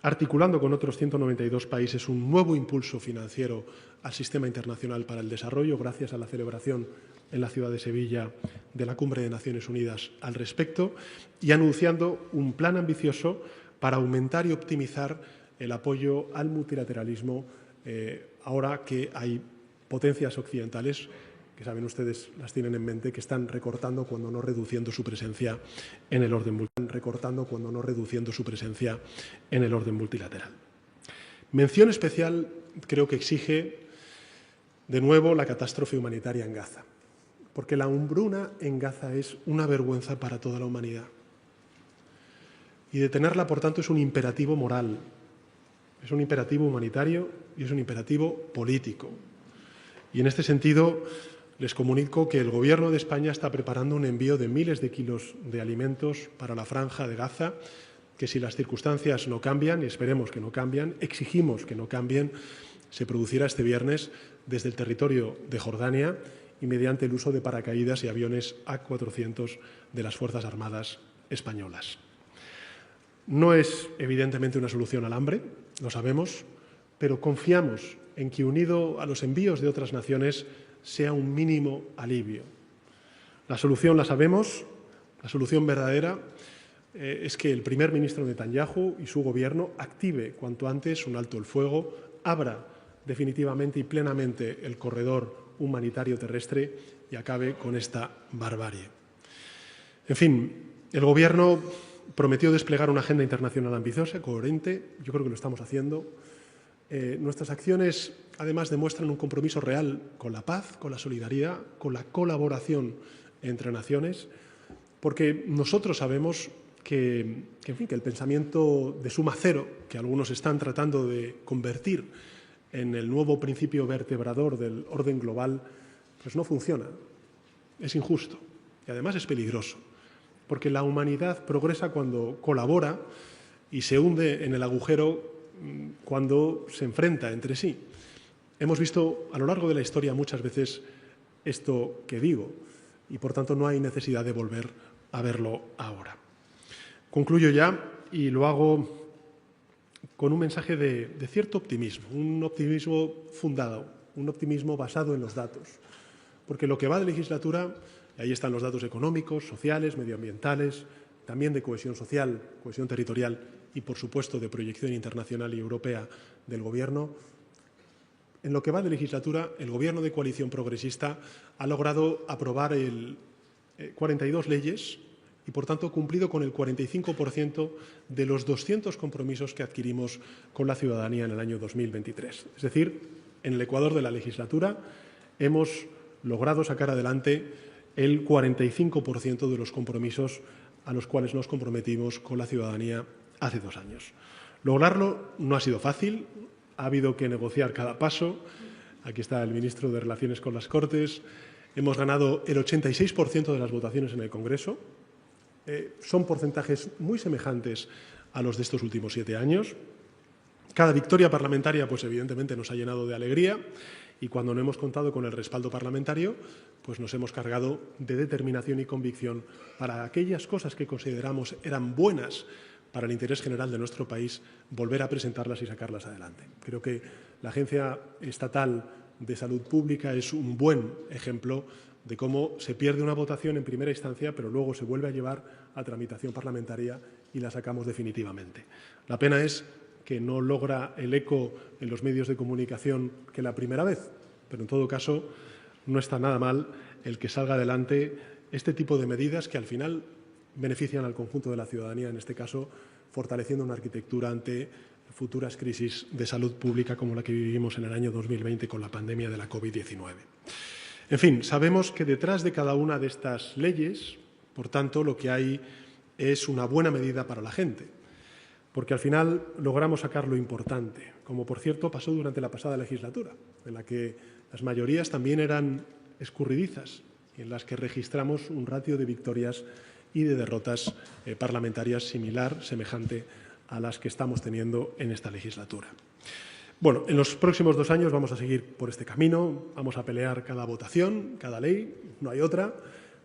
Speaker 1: articulando con otros 192 países un nuevo impulso financiero al sistema internacional para el desarrollo, gracias a la celebración en la ciudad de Sevilla de la Cumbre de Naciones Unidas al respecto, y anunciando un plan ambicioso para aumentar y optimizar el apoyo al multilateralismo ahora que hay potencias occidentales que saben ustedes, las tienen en mente, que están recortando cuando no reduciendo su presencia en el orden multilateral. Mención especial creo que exige, de nuevo, la catástrofe humanitaria en Gaza, porque la hambruna en Gaza es una vergüenza para toda la humanidad. Y detenerla, por tanto, es un imperativo moral, es un imperativo humanitario y es un imperativo político. Y en este sentido, les comunico que el Gobierno de España está preparando un envío de miles de kilos de alimentos para la Franja de Gaza, que si las circunstancias no cambian, y esperemos que no cambien, exigimos que no cambien, se producirá este viernes desde el territorio de Jordania y mediante el uso de paracaídas y aviones A400 de las Fuerzas Armadas españolas. No es, evidentemente, una solución al hambre, lo sabemos, pero confiamos en que, unido a los envíos de otras naciones, sea un mínimo alivio. La solución la sabemos, la solución verdadera es que el primer ministro Netanyahu y su gobierno active cuanto antes un alto el fuego, abra definitivamente y plenamente el corredor humanitario terrestre y acabe con esta barbarie. En fin, el Gobierno prometió desplegar una agenda internacional ambiciosa, coherente. Yo creo que lo estamos haciendo. Nuestras acciones, además, demuestran un compromiso real con la paz, con la solidaridad, con la colaboración entre naciones, porque nosotros sabemos que el pensamiento de suma cero, que algunos están tratando de convertir en el nuevo principio vertebrador del orden global, pues no funciona. Es injusto y además es peligroso, porque la humanidad progresa cuando colabora y se hunde en el agujero cuando se enfrenta entre sí. Hemos visto a lo largo de la historia muchas veces esto que digo y, por tanto, no hay necesidad de volver a verlo ahora. Concluyo ya y lo hago con un mensaje de cierto optimismo, un optimismo fundado, un optimismo basado en los datos, porque lo que va de legislatura, y ahí están los datos económicos, sociales, medioambientales, también de cohesión social, cohesión territorial y, por supuesto, de proyección internacional y europea del Gobierno. En lo que va de legislatura, el Gobierno de coalición progresista ha logrado aprobar 42 leyes y, por tanto, cumplido con el 45% de los 200 compromisos que adquirimos con la ciudadanía en el año 2023. Es decir, en el Ecuador de la legislatura hemos logrado sacar adelante el 45% de los compromisos a los cuales nos comprometimos con la ciudadanía hace 2 años. Lograrlo no ha sido fácil, ha habido que negociar cada paso. Aquí está el ministro de Relaciones con las Cortes. Hemos ganado el 86% de las votaciones en el Congreso. Son porcentajes muy semejantes a los de estos últimos 7 años. Cada victoria parlamentaria, pues evidentemente nos ha llenado de alegría y cuando no hemos contado con el respaldo parlamentario, pues nos hemos cargado de determinación y convicción para aquellas cosas que consideramos eran buenas para el interés general de nuestro país, volver a presentarlas y sacarlas adelante. Creo que la Agencia Estatal de Salud Pública es un buen ejemplo de cómo se pierde una votación en primera instancia, pero luego se vuelve a llevar a tramitación parlamentaria y la sacamos definitivamente. La pena es que no logra el eco en los medios de comunicación que la primera vez, pero en todo caso no está nada mal el que salga adelante este tipo de medidas que al final benefician al conjunto de la ciudadanía, en este caso fortaleciendo una arquitectura ante futuras crisis de salud pública como la que vivimos en el año 2020 con la pandemia de la COVID-19. En fin, sabemos que detrás de cada una de estas leyes, por tanto, lo que hay es una buena medida para la gente, porque al final logramos sacar lo importante, como por cierto pasó durante la pasada legislatura, en la que las mayorías también eran escurridizas y en las que registramos un ratio de victorias y de derrotas parlamentarias semejante a las que estamos teniendo en esta legislatura. Bueno, en los próximos 2 años vamos a seguir por este camino, vamos a pelear cada votación, cada ley, no hay otra,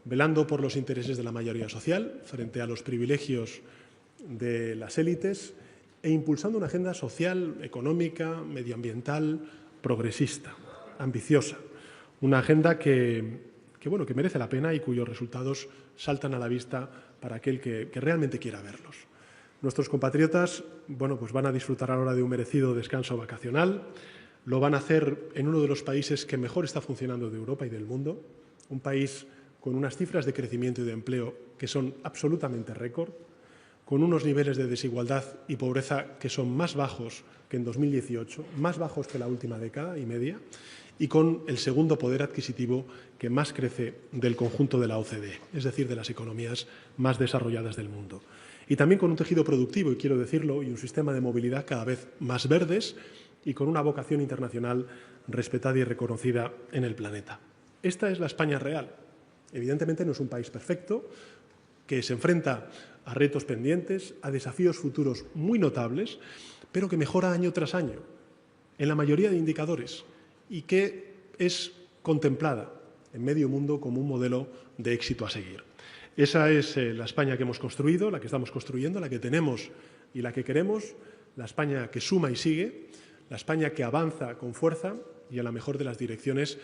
Speaker 1: velando por los intereses de la mayoría social frente a los privilegios de las élites e impulsando una agenda social, económica, medioambiental, progresista, ambiciosa. Una agenda que merece la pena y cuyos resultados saltan a la vista para aquel que realmente quiera verlos. Nuestros compatriotas van a disfrutar ahora de un merecido descanso vacacional. Lo van a hacer en uno de los países que mejor está funcionando de Europa y del mundo, un país con unas cifras de crecimiento y de empleo que son absolutamente récord, con unos niveles de desigualdad y pobreza que son más bajos que en 2018, más bajos que la última década y media, y con el segundo poder adquisitivo que más crece del conjunto de la OCDE, es decir, de las economías más desarrolladas del mundo. Y también con un tejido productivo, y quiero decirlo, y un sistema de movilidad cada vez más verdes y con una vocación internacional respetada y reconocida en el planeta. Esta es la España real. Evidentemente no es un país perfecto, que se enfrenta a retos pendientes, a desafíos futuros muy notables, pero que mejora año tras año en la mayoría de indicadores y que es contemplada en medio mundo como un modelo de éxito a seguir. Esa es la España que hemos construido, la que estamos construyendo, la que tenemos y la que queremos, la España que suma y sigue, la España que avanza con fuerza y en la mejor de las direcciones,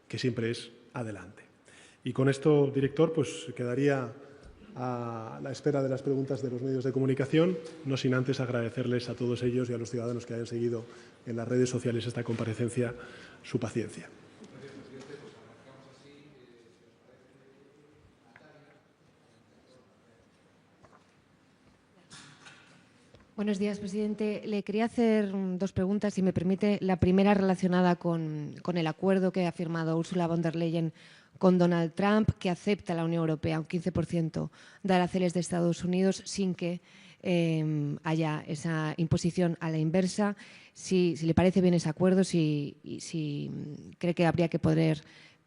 Speaker 1: que siempre es adelante. Y con esto, director, pues quedaría a la espera de las preguntas de los medios de comunicación, no sin antes agradecerles a todos ellos y a los ciudadanos que hayan seguido en las redes sociales esta comparecencia su paciencia.
Speaker 2: Buenos días, presidente. Le quería hacer dos preguntas, si me permite. La primera relacionada con el acuerdo que ha firmado Ursula von der Leyen con Donald Trump, que acepta la Unión Europea un 15% de aranceles de Estados Unidos sin que haya esa imposición a la inversa. Si le parece bien ese acuerdo, si cree que habría que poner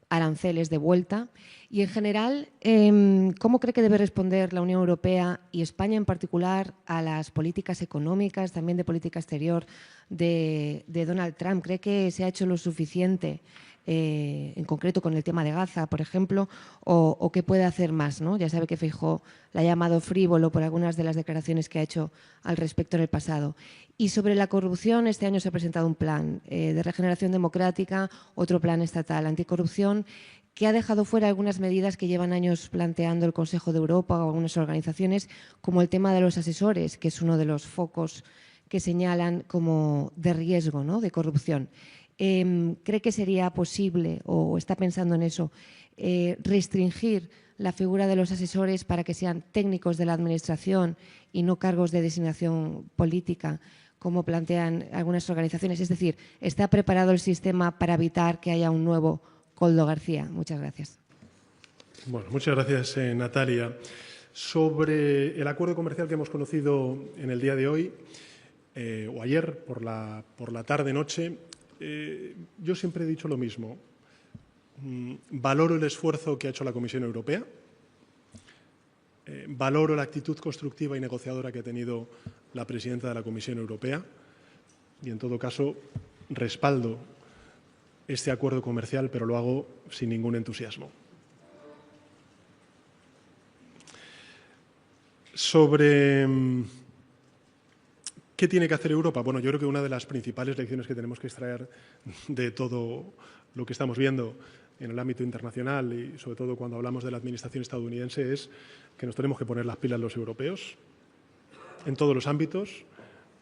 Speaker 2: aranceles de vuelta. Y, en general, ¿cómo cree que debe responder la Unión Europea y España en particular a las políticas económicas, también de política exterior, de Donald Trump? ¿Cree que se ha hecho lo suficiente, en concreto con el tema de Gaza, por ejemplo, o qué puede hacer más, ¿no? Ya sabe que Feijóo la ha llamado frívolo por algunas de las declaraciones que ha hecho al respecto en el pasado. Y sobre la corrupción, este año se ha presentado un plan de regeneración democrática, otro plan estatal anticorrupción, que ha dejado fuera algunas medidas que llevan años planteando el Consejo de Europa o algunas organizaciones, como el tema de los asesores, que es uno de los focos que señalan como de riesgo, ¿no?, de corrupción. ¿Cree que sería posible, o está pensando en eso, restringir la figura de los asesores para que sean técnicos de la Administración y no cargos de designación política, como plantean algunas organizaciones? Es decir, ¿está preparado el sistema para evitar que haya un nuevo Koldo García? Muchas gracias.
Speaker 1: Bueno, muchas gracias, Natalia. Sobre el acuerdo comercial que hemos conocido en el día de hoy, o ayer por la tarde-noche, yo siempre he dicho lo mismo. Valoro el esfuerzo que ha hecho la Comisión Europea, valoro la actitud constructiva y negociadora que ha tenido la presidenta de la Comisión Europea y, en todo caso, respaldo este acuerdo comercial, pero lo hago sin ningún entusiasmo. Sobre ¿qué tiene que hacer Europa? Bueno, yo creo que una de las principales lecciones que tenemos que extraer de todo lo que estamos viendo en el ámbito internacional y sobre todo cuando hablamos de la administración estadounidense es que nos tenemos que poner las pilas los europeos en todos los ámbitos,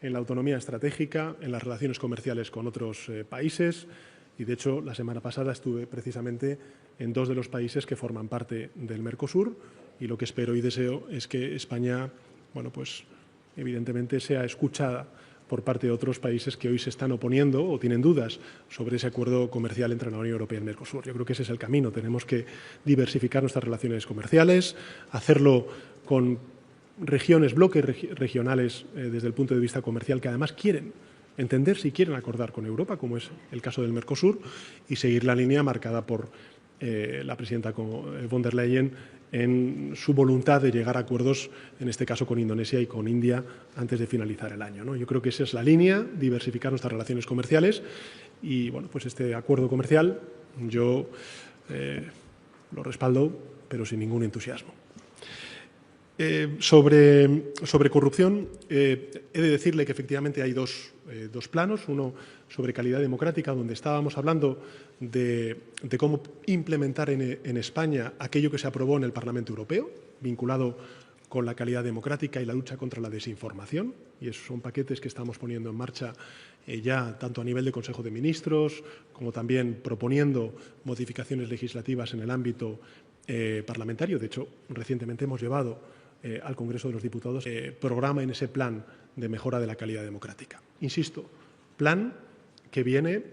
Speaker 1: en la autonomía estratégica, en las relaciones comerciales con otros países. Y, de hecho, la semana pasada estuve precisamente en dos de los países que forman parte del Mercosur y lo que espero y deseo es que España, bueno, pues evidentemente sea escuchada por parte de otros países que hoy se están oponiendo o tienen dudas sobre ese acuerdo comercial entre la Unión Europea y el Mercosur. Yo creo que ese es el camino. Tenemos que diversificar nuestras relaciones comerciales, hacerlo con regiones, bloques regionales desde el punto de vista comercial que además quieren entender si quieren acordar con Europa, como es el caso del Mercosur, y seguir la línea marcada por la presidenta von der Leyen en su voluntad de llegar a acuerdos, en este caso con Indonesia y con India, antes de finalizar el año, ¿no? Yo creo que esa es la línea, diversificar nuestras relaciones comerciales y, bueno, pues este acuerdo comercial yo lo respaldo, pero sin ningún entusiasmo. Sobre corrupción, he de decirle que efectivamente hay dos planos, uno sobre calidad democrática, donde estábamos hablando de cómo implementar en España aquello que se aprobó en el Parlamento Europeo, vinculado con la calidad democrática y la lucha contra la desinformación, y esos son paquetes que estamos poniendo en marcha ya tanto a nivel de Consejo de Ministros como también proponiendo modificaciones legislativas en el ámbito parlamentario. De hecho, recientemente hemos llevado al Congreso de los Diputados programa en ese plan de mejora de la calidad democrática. Insisto, plan que viene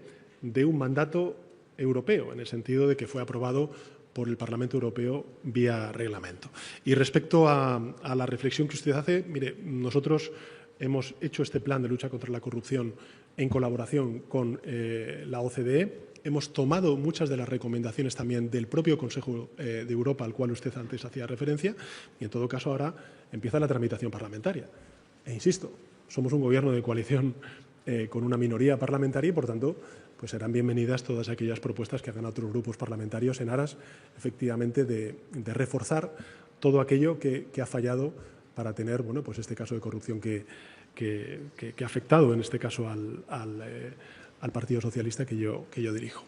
Speaker 1: de un mandato europeo, en el sentido de que fue aprobado por el Parlamento Europeo vía reglamento. Y respecto a la reflexión que usted hace, mire, nosotros hemos hecho este plan de lucha contra la corrupción en colaboración con la OCDE. Hemos tomado muchas de las recomendaciones también del propio Consejo de Europa, al cual usted antes hacía referencia, y en todo caso ahora empieza la tramitación parlamentaria. E insisto, somos un gobierno de coalición con una minoría parlamentaria y, por tanto, pues serán bienvenidas todas aquellas propuestas que hagan otros grupos parlamentarios en aras, efectivamente, de reforzar todo aquello que ha fallado para tener, bueno, pues este caso de corrupción que ha afectado, en este caso, al Partido Socialista que yo dirijo.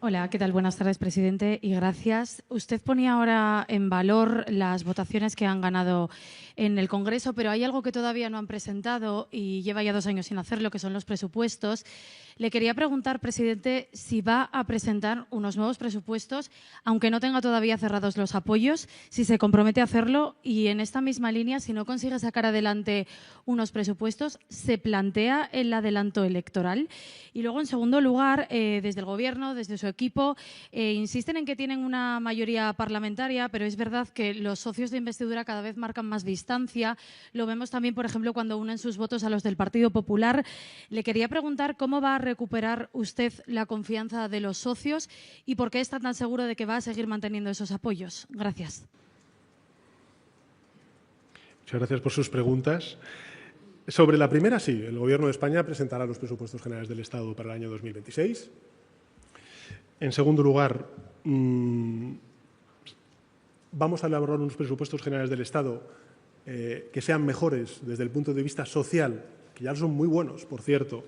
Speaker 3: Hola, ¿qué tal? Buenas tardes, presidente, y gracias. Usted ponía ahora en valor las votaciones que han ganado en el Congreso, pero hay algo que todavía no han presentado y lleva ya 2 años sin hacerlo, que son los presupuestos. Le quería preguntar, presidente, si va a presentar unos nuevos presupuestos, aunque no tenga todavía cerrados los apoyos, si se compromete a hacerlo, y en esta misma línea, si no consigue sacar adelante unos presupuestos, ¿se plantea el adelanto electoral? Y luego, en segundo lugar, desde el Gobierno, desde su equipo, insisten en que tienen una mayoría parlamentaria, pero es verdad que los socios de investidura cada vez marcan más distancia. Lo vemos también, por ejemplo, cuando unen sus votos a los del Partido Popular. Le quería preguntar cómo va a recuperar usted la confianza de los socios y por qué está tan seguro de que va a seguir manteniendo esos apoyos. Gracias.
Speaker 1: Muchas gracias por sus preguntas. Sobre la primera, sí, el Gobierno de España presentará los presupuestos generales del Estado para el año 2026. En segundo lugar, vamos a elaborar unos presupuestos generales del Estado que sean mejores desde el punto de vista social, que ya son muy buenos, por cierto,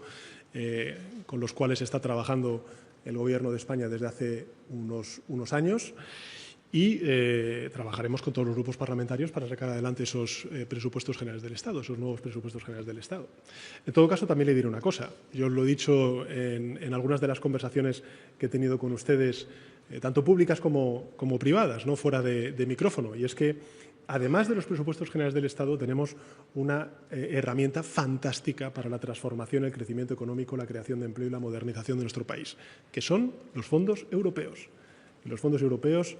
Speaker 1: con los cuales está trabajando el Gobierno de España desde hace unos años, y trabajaremos con todos los grupos parlamentarios para sacar adelante esos presupuestos generales del Estado, esos nuevos presupuestos generales del Estado. En todo caso, también le diré una cosa. Yo lo he dicho en algunas de las conversaciones que he tenido con ustedes, tanto públicas como privadas, no fuera de micrófono, y es que, además de los presupuestos generales del Estado, tenemos una herramienta fantástica para la transformación, el crecimiento económico, la creación de empleo y la modernización de nuestro país, que son los fondos europeos. Y los fondos europeos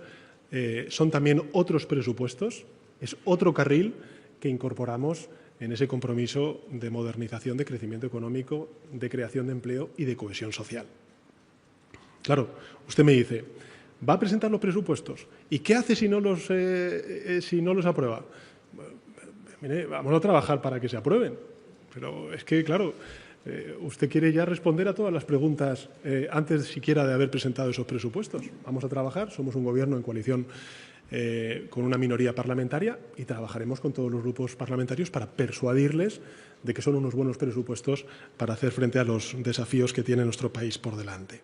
Speaker 1: son también otros presupuestos, es otro carril que incorporamos en ese compromiso de modernización, de crecimiento económico, de creación de empleo y de cohesión social. Claro, usted me dice, ¿va a presentar los presupuestos? ¿Y qué hace si no los aprueba? Mire, vamos a trabajar para que se aprueben. Pero es que, claro, usted quiere ya responder a todas las preguntas antes siquiera de haber presentado esos presupuestos. Vamos a trabajar, somos un Gobierno en coalición con una minoría parlamentaria y trabajaremos con todos los grupos parlamentarios para persuadirles de que son unos buenos presupuestos para hacer frente a los desafíos que tiene nuestro país por delante.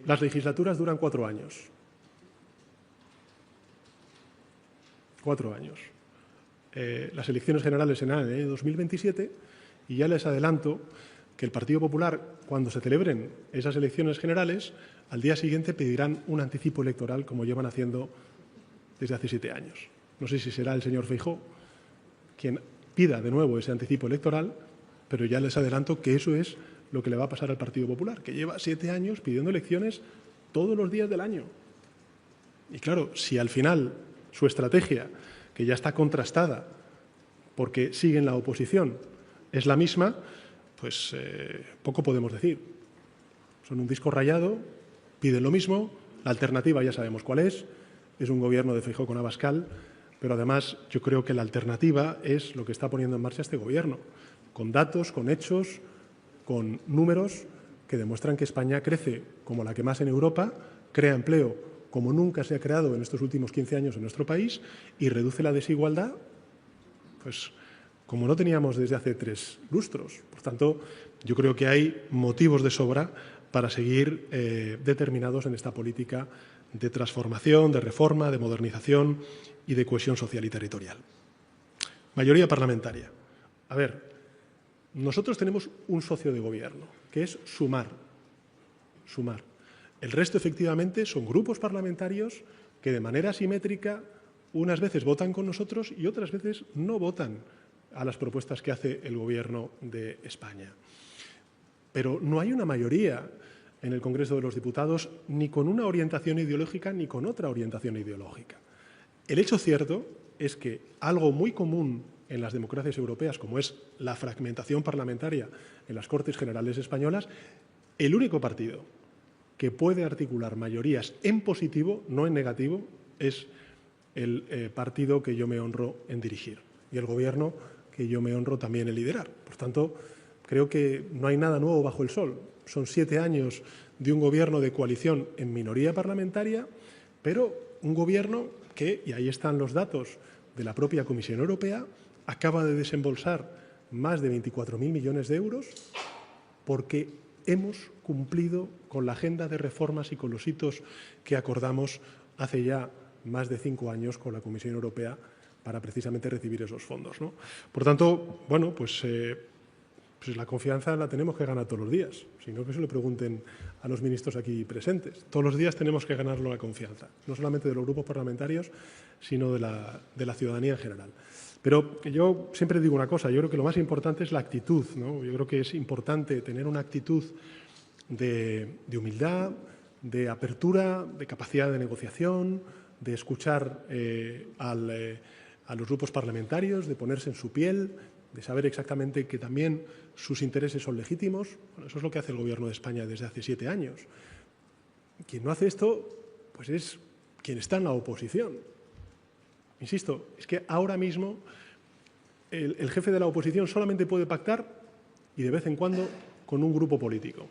Speaker 1: Las legislaturas duran 4 años. 4 años. Las elecciones generales serán en el año 2027 y ya les adelanto que el Partido Popular, cuando se celebren esas elecciones generales, al día siguiente pedirán un anticipo electoral como llevan haciendo desde hace 7 años. No sé si será el señor Feijóo quien pida de nuevo ese anticipo electoral, pero ya les adelanto que eso es lo que le va a pasar al Partido Popular, que lleva 7 años pidiendo elecciones todos los días del año. Y claro, si al final su estrategia, que ya está contrastada porque sigue en la oposición, es la misma, pues poco podemos decir. Son un disco rayado, piden lo mismo, la alternativa ya sabemos cuál es un Gobierno de Feijóo con Abascal, pero además yo creo que la alternativa es lo que está poniendo en marcha este Gobierno, con datos, con hechos, con números que demuestran que España crece como la que más en Europa, crea empleo como nunca se ha creado en estos últimos 15 años en nuestro país y reduce la desigualdad, pues como no teníamos desde hace 3 lustros. Por tanto, yo creo que hay motivos de sobra para seguir determinados en esta política de transformación, de reforma, de modernización y de cohesión social y territorial. Mayoría parlamentaria. A ver, nosotros tenemos un socio de gobierno, que es Sumar. Sumar. El resto, efectivamente, son grupos parlamentarios que de manera asimétrica unas veces votan con nosotros y otras veces no votan a las propuestas que hace el Gobierno de España. Pero no hay una mayoría en el Congreso de los Diputados ni con una orientación ideológica ni con otra orientación ideológica. El hecho cierto es que algo muy común en las democracias europeas, como es la fragmentación parlamentaria en las Cortes Generales españolas, el único partido que puede articular mayorías en positivo, no en negativo, es el partido que yo me honro en dirigir y el Gobierno que yo me honro también en liderar. Por tanto, creo que no hay nada nuevo bajo el sol. Son 7 años de un Gobierno de coalición en minoría parlamentaria, pero un Gobierno que, y ahí están los datos de la propia Comisión Europea, acaba de desembolsar más de 24.000 millones de euros porque hemos cumplido con la agenda de reformas y con los hitos que acordamos hace ya más de 5 años con la Comisión Europea para precisamente recibir esos fondos, ¿no? Por tanto, bueno, pues la confianza la tenemos que ganar todos los días, sino que se lo pregunten a los ministros aquí presentes. Todos los días tenemos que ganarlo la confianza, no solamente de los grupos parlamentarios, sino de la ciudadanía en general. Pero yo siempre digo una cosa, yo creo que lo más importante es la actitud, ¿no? Yo creo que es importante tener una actitud de humildad, de apertura, de capacidad de negociación, de escuchar a los grupos parlamentarios, de ponerse en su piel, de saber exactamente que también sus intereses son legítimos. Bueno, eso es lo que hace el Gobierno de España desde hace 7 años. Quien no hace esto, pues es quien está en la oposición. Insisto, es que ahora mismo el jefe de la oposición solamente puede pactar, y de vez en cuando, con un grupo político,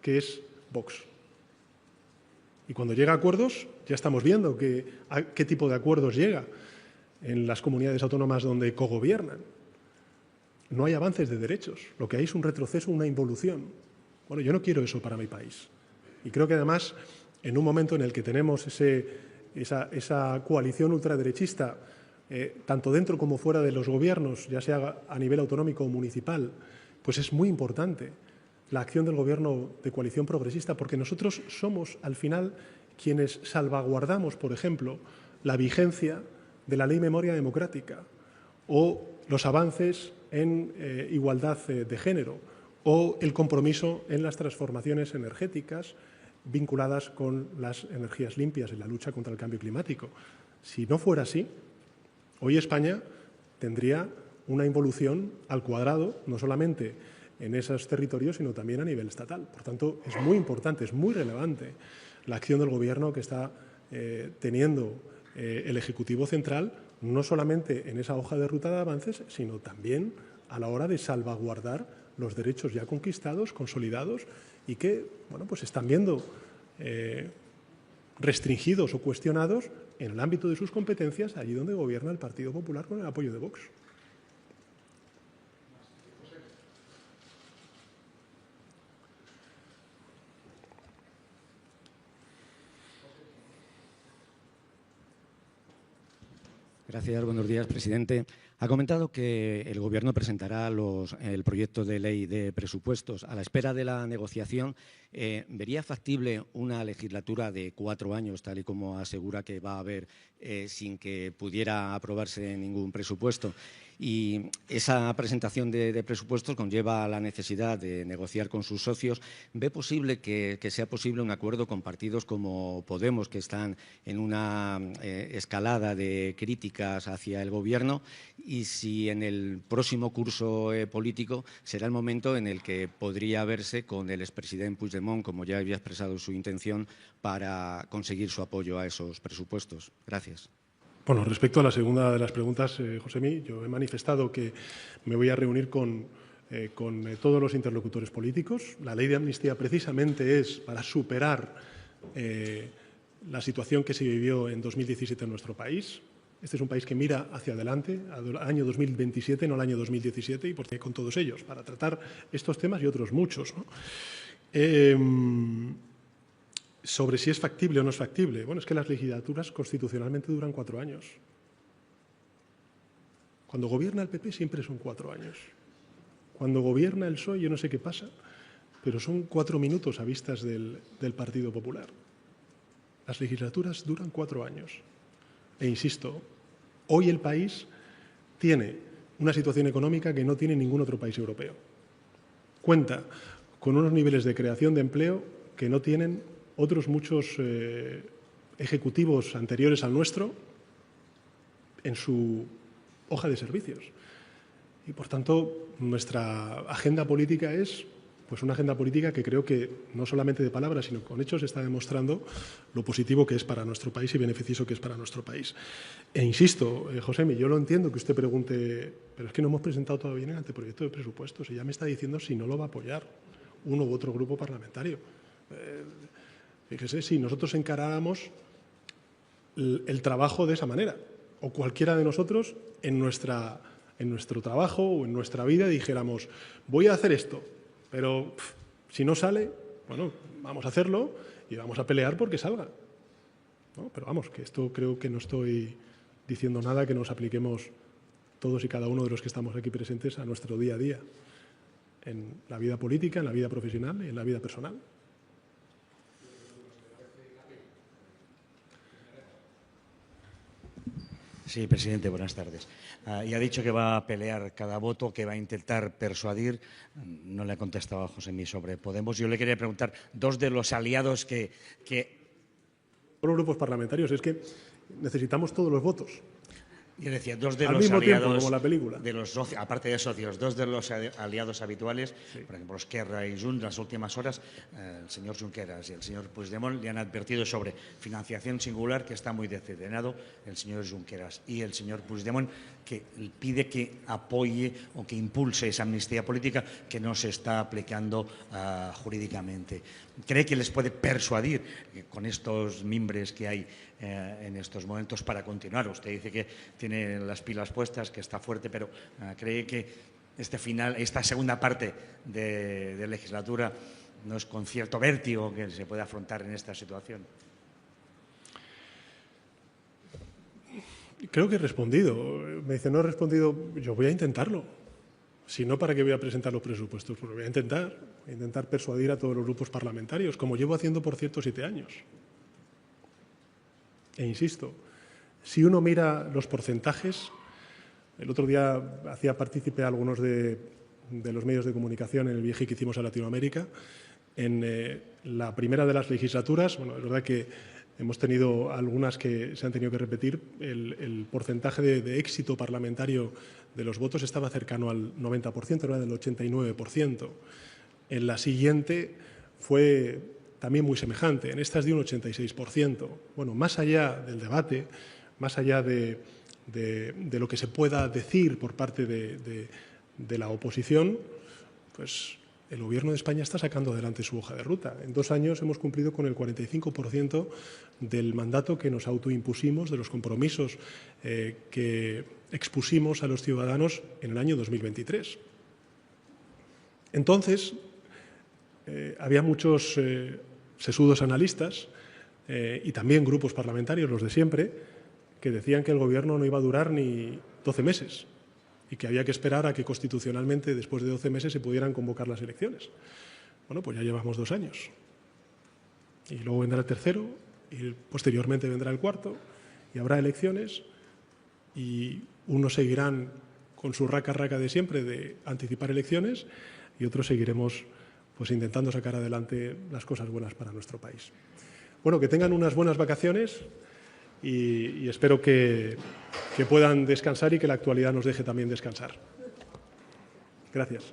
Speaker 1: que es Vox. Y cuando llega a acuerdos, ya estamos viendo a qué tipo de acuerdos llega en las comunidades autónomas donde cogobiernan. No hay avances de derechos, lo que hay es un retroceso, una involución. Bueno, yo no quiero eso para mi país. Y creo que además, en un momento en el que tenemos esa coalición ultraderechista, tanto dentro como fuera de los gobiernos, ya sea a nivel autonómico o municipal, pues es muy importante la acción del Gobierno de coalición progresista, porque nosotros somos, al final, quienes salvaguardamos, por ejemplo, la vigencia de la Ley Memoria Democrática o los avances en igualdad de género o el compromiso en las transformaciones energéticas vinculadas con las energías limpias en la lucha contra el cambio climático. Si no fuera así, hoy España tendría una involución al cuadrado, no solamente en esos territorios, sino también a nivel estatal. Por tanto, es muy importante, es muy relevante la acción del Gobierno que está teniendo el Ejecutivo Central, no solamente en esa hoja de ruta de avances, sino también a la hora de salvaguardar los derechos ya conquistados, consolidados y que, bueno, pues están viendo restringidos o cuestionados en el ámbito de sus competencias, allí donde gobierna el Partido Popular con el apoyo de Vox.
Speaker 4: Gracias, buenos días, presidente. Ha comentado que el Gobierno presentará el proyecto de ley de presupuestos. A la espera de la negociación, ¿vería factible una legislatura de 4 años, tal y como asegura que va a haber, sin que pudiera aprobarse ningún presupuesto? Y esa presentación de presupuestos conlleva la necesidad de negociar con sus socios. ¿Ve posible que sea posible un acuerdo con partidos como Podemos, que están en una escalada de críticas hacia el Gobierno? Y si en el próximo curso político será el momento en el que podría verse con el expresidente Puigdemont, como ya había expresado su intención, para conseguir su apoyo a esos presupuestos. Gracias.
Speaker 1: Bueno, respecto a la segunda de las preguntas, Josemi, yo he manifestado que me voy a reunir con todos los interlocutores políticos. La ley de amnistía precisamente es para superar la situación que se vivió en 2017 en nuestro país. Este es un país que mira hacia adelante, al año 2027, no al año 2017, y por qué con todos ellos, para tratar estos temas y otros muchos, ¿no? Sobre si es factible o no es factible. Bueno, es que las legislaturas constitucionalmente duran 4 años. Cuando gobierna el PP siempre son 4 años. Cuando gobierna el PSOE, yo no sé qué pasa, pero son 4 minutos a vistas del Partido Popular. Las legislaturas duran 4 años. E insisto, hoy el país tiene una situación económica que no tiene ningún otro país europeo. Cuenta con unos niveles de creación de empleo que no tienen otros muchos ejecutivos anteriores al nuestro en su hoja de servicios. Y, por tanto, nuestra agenda política es pues una agenda política que creo que no solamente de palabras, sino con hechos está demostrando lo positivo que es para nuestro país y beneficioso que es para nuestro país. E insisto, Josemi, yo lo entiendo que usted pregunte, pero es que no hemos presentado todavía el anteproyecto de presupuestos y ya me está diciendo si no lo va a apoyar uno u otro grupo parlamentario. Fíjese, si nosotros encaráramos el trabajo de esa manera, o cualquiera de nosotros en nuestro trabajo o en nuestra vida dijéramos, voy a hacer esto, pero si no sale, bueno, vamos a hacerlo y vamos a pelear porque salga. ¿No? Pero vamos, que esto creo que no estoy diciendo nada que nos apliquemos todos y cada uno de los que estamos aquí presentes a nuestro día a día, en la vida política, en la vida profesional y en la vida personal.
Speaker 5: Sí, presidente, buenas tardes. Y ha dicho que va a pelear cada voto, que va a intentar persuadir. No le ha contestado a Josemi sobre Podemos. Yo le quería preguntar, dos de los aliados que...
Speaker 1: Los grupos parlamentarios, es que necesitamos todos los votos.
Speaker 5: Yo decía, dos de
Speaker 1: al
Speaker 5: los
Speaker 1: mismo
Speaker 5: aliados,
Speaker 1: tiempo, como la película.
Speaker 5: de los aparte de socios, dos de los aliados habituales, sí. Por ejemplo, Esquerra y Junts, las últimas horas, el señor Junqueras y el señor Puigdemont le han advertido sobre financiación singular, que está muy decepcionado el señor Junqueras, y el señor Puigdemont que pide que apoye o que impulse esa amnistía política que no se está aplicando jurídicamente. ¿Cree que les puede persuadir con estos mimbres que hay en estos momentos para continuar? Usted dice que tiene las pilas puestas, que está fuerte, pero ¿cree que esta segunda parte de legislatura no es con cierto vértigo que se puede afrontar en esta situación?
Speaker 1: Creo que he respondido. Me dice, no he respondido, yo voy a intentarlo. Si no, ¿para qué voy a presentar los presupuestos? Pues lo voy a intentar persuadir a todos los grupos parlamentarios, como llevo haciendo, por cierto, 7 años. E insisto, si uno mira los porcentajes, el otro día hacía partícipe a algunos de los medios de comunicación en el viaje que hicimos a Latinoamérica. En la primera de las legislaturas, bueno, es verdad que hemos tenido algunas que se han tenido que repetir, el porcentaje de éxito parlamentario de los votos estaba cercano al 90%, era del 89%. En la siguiente fue también muy semejante, en esta es de un 86%. Bueno, más allá del debate, más allá de lo que se pueda decir por parte de la oposición, pues el Gobierno de España está sacando adelante su hoja de ruta. En 2 años hemos cumplido con el 45% del mandato que nos autoimpusimos, de los compromisos que expusimos a los ciudadanos en el año 2023. Entonces, había muchos sesudos analistas y también grupos parlamentarios, los de siempre, que decían que el Gobierno no iba a durar ni 12 meses y que había que esperar a que constitucionalmente, después de 12 meses, se pudieran convocar las elecciones. Bueno, pues ya llevamos 2 años. Y luego vendrá el tercero, y posteriormente vendrá el cuarto, y habrá elecciones, y unos seguirán con su raca de siempre de anticipar elecciones, y otros seguiremos pues intentando sacar adelante las cosas buenas para nuestro país. Bueno, que tengan unas buenas vacaciones y espero que puedan descansar y que la actualidad nos deje también descansar. Gracias.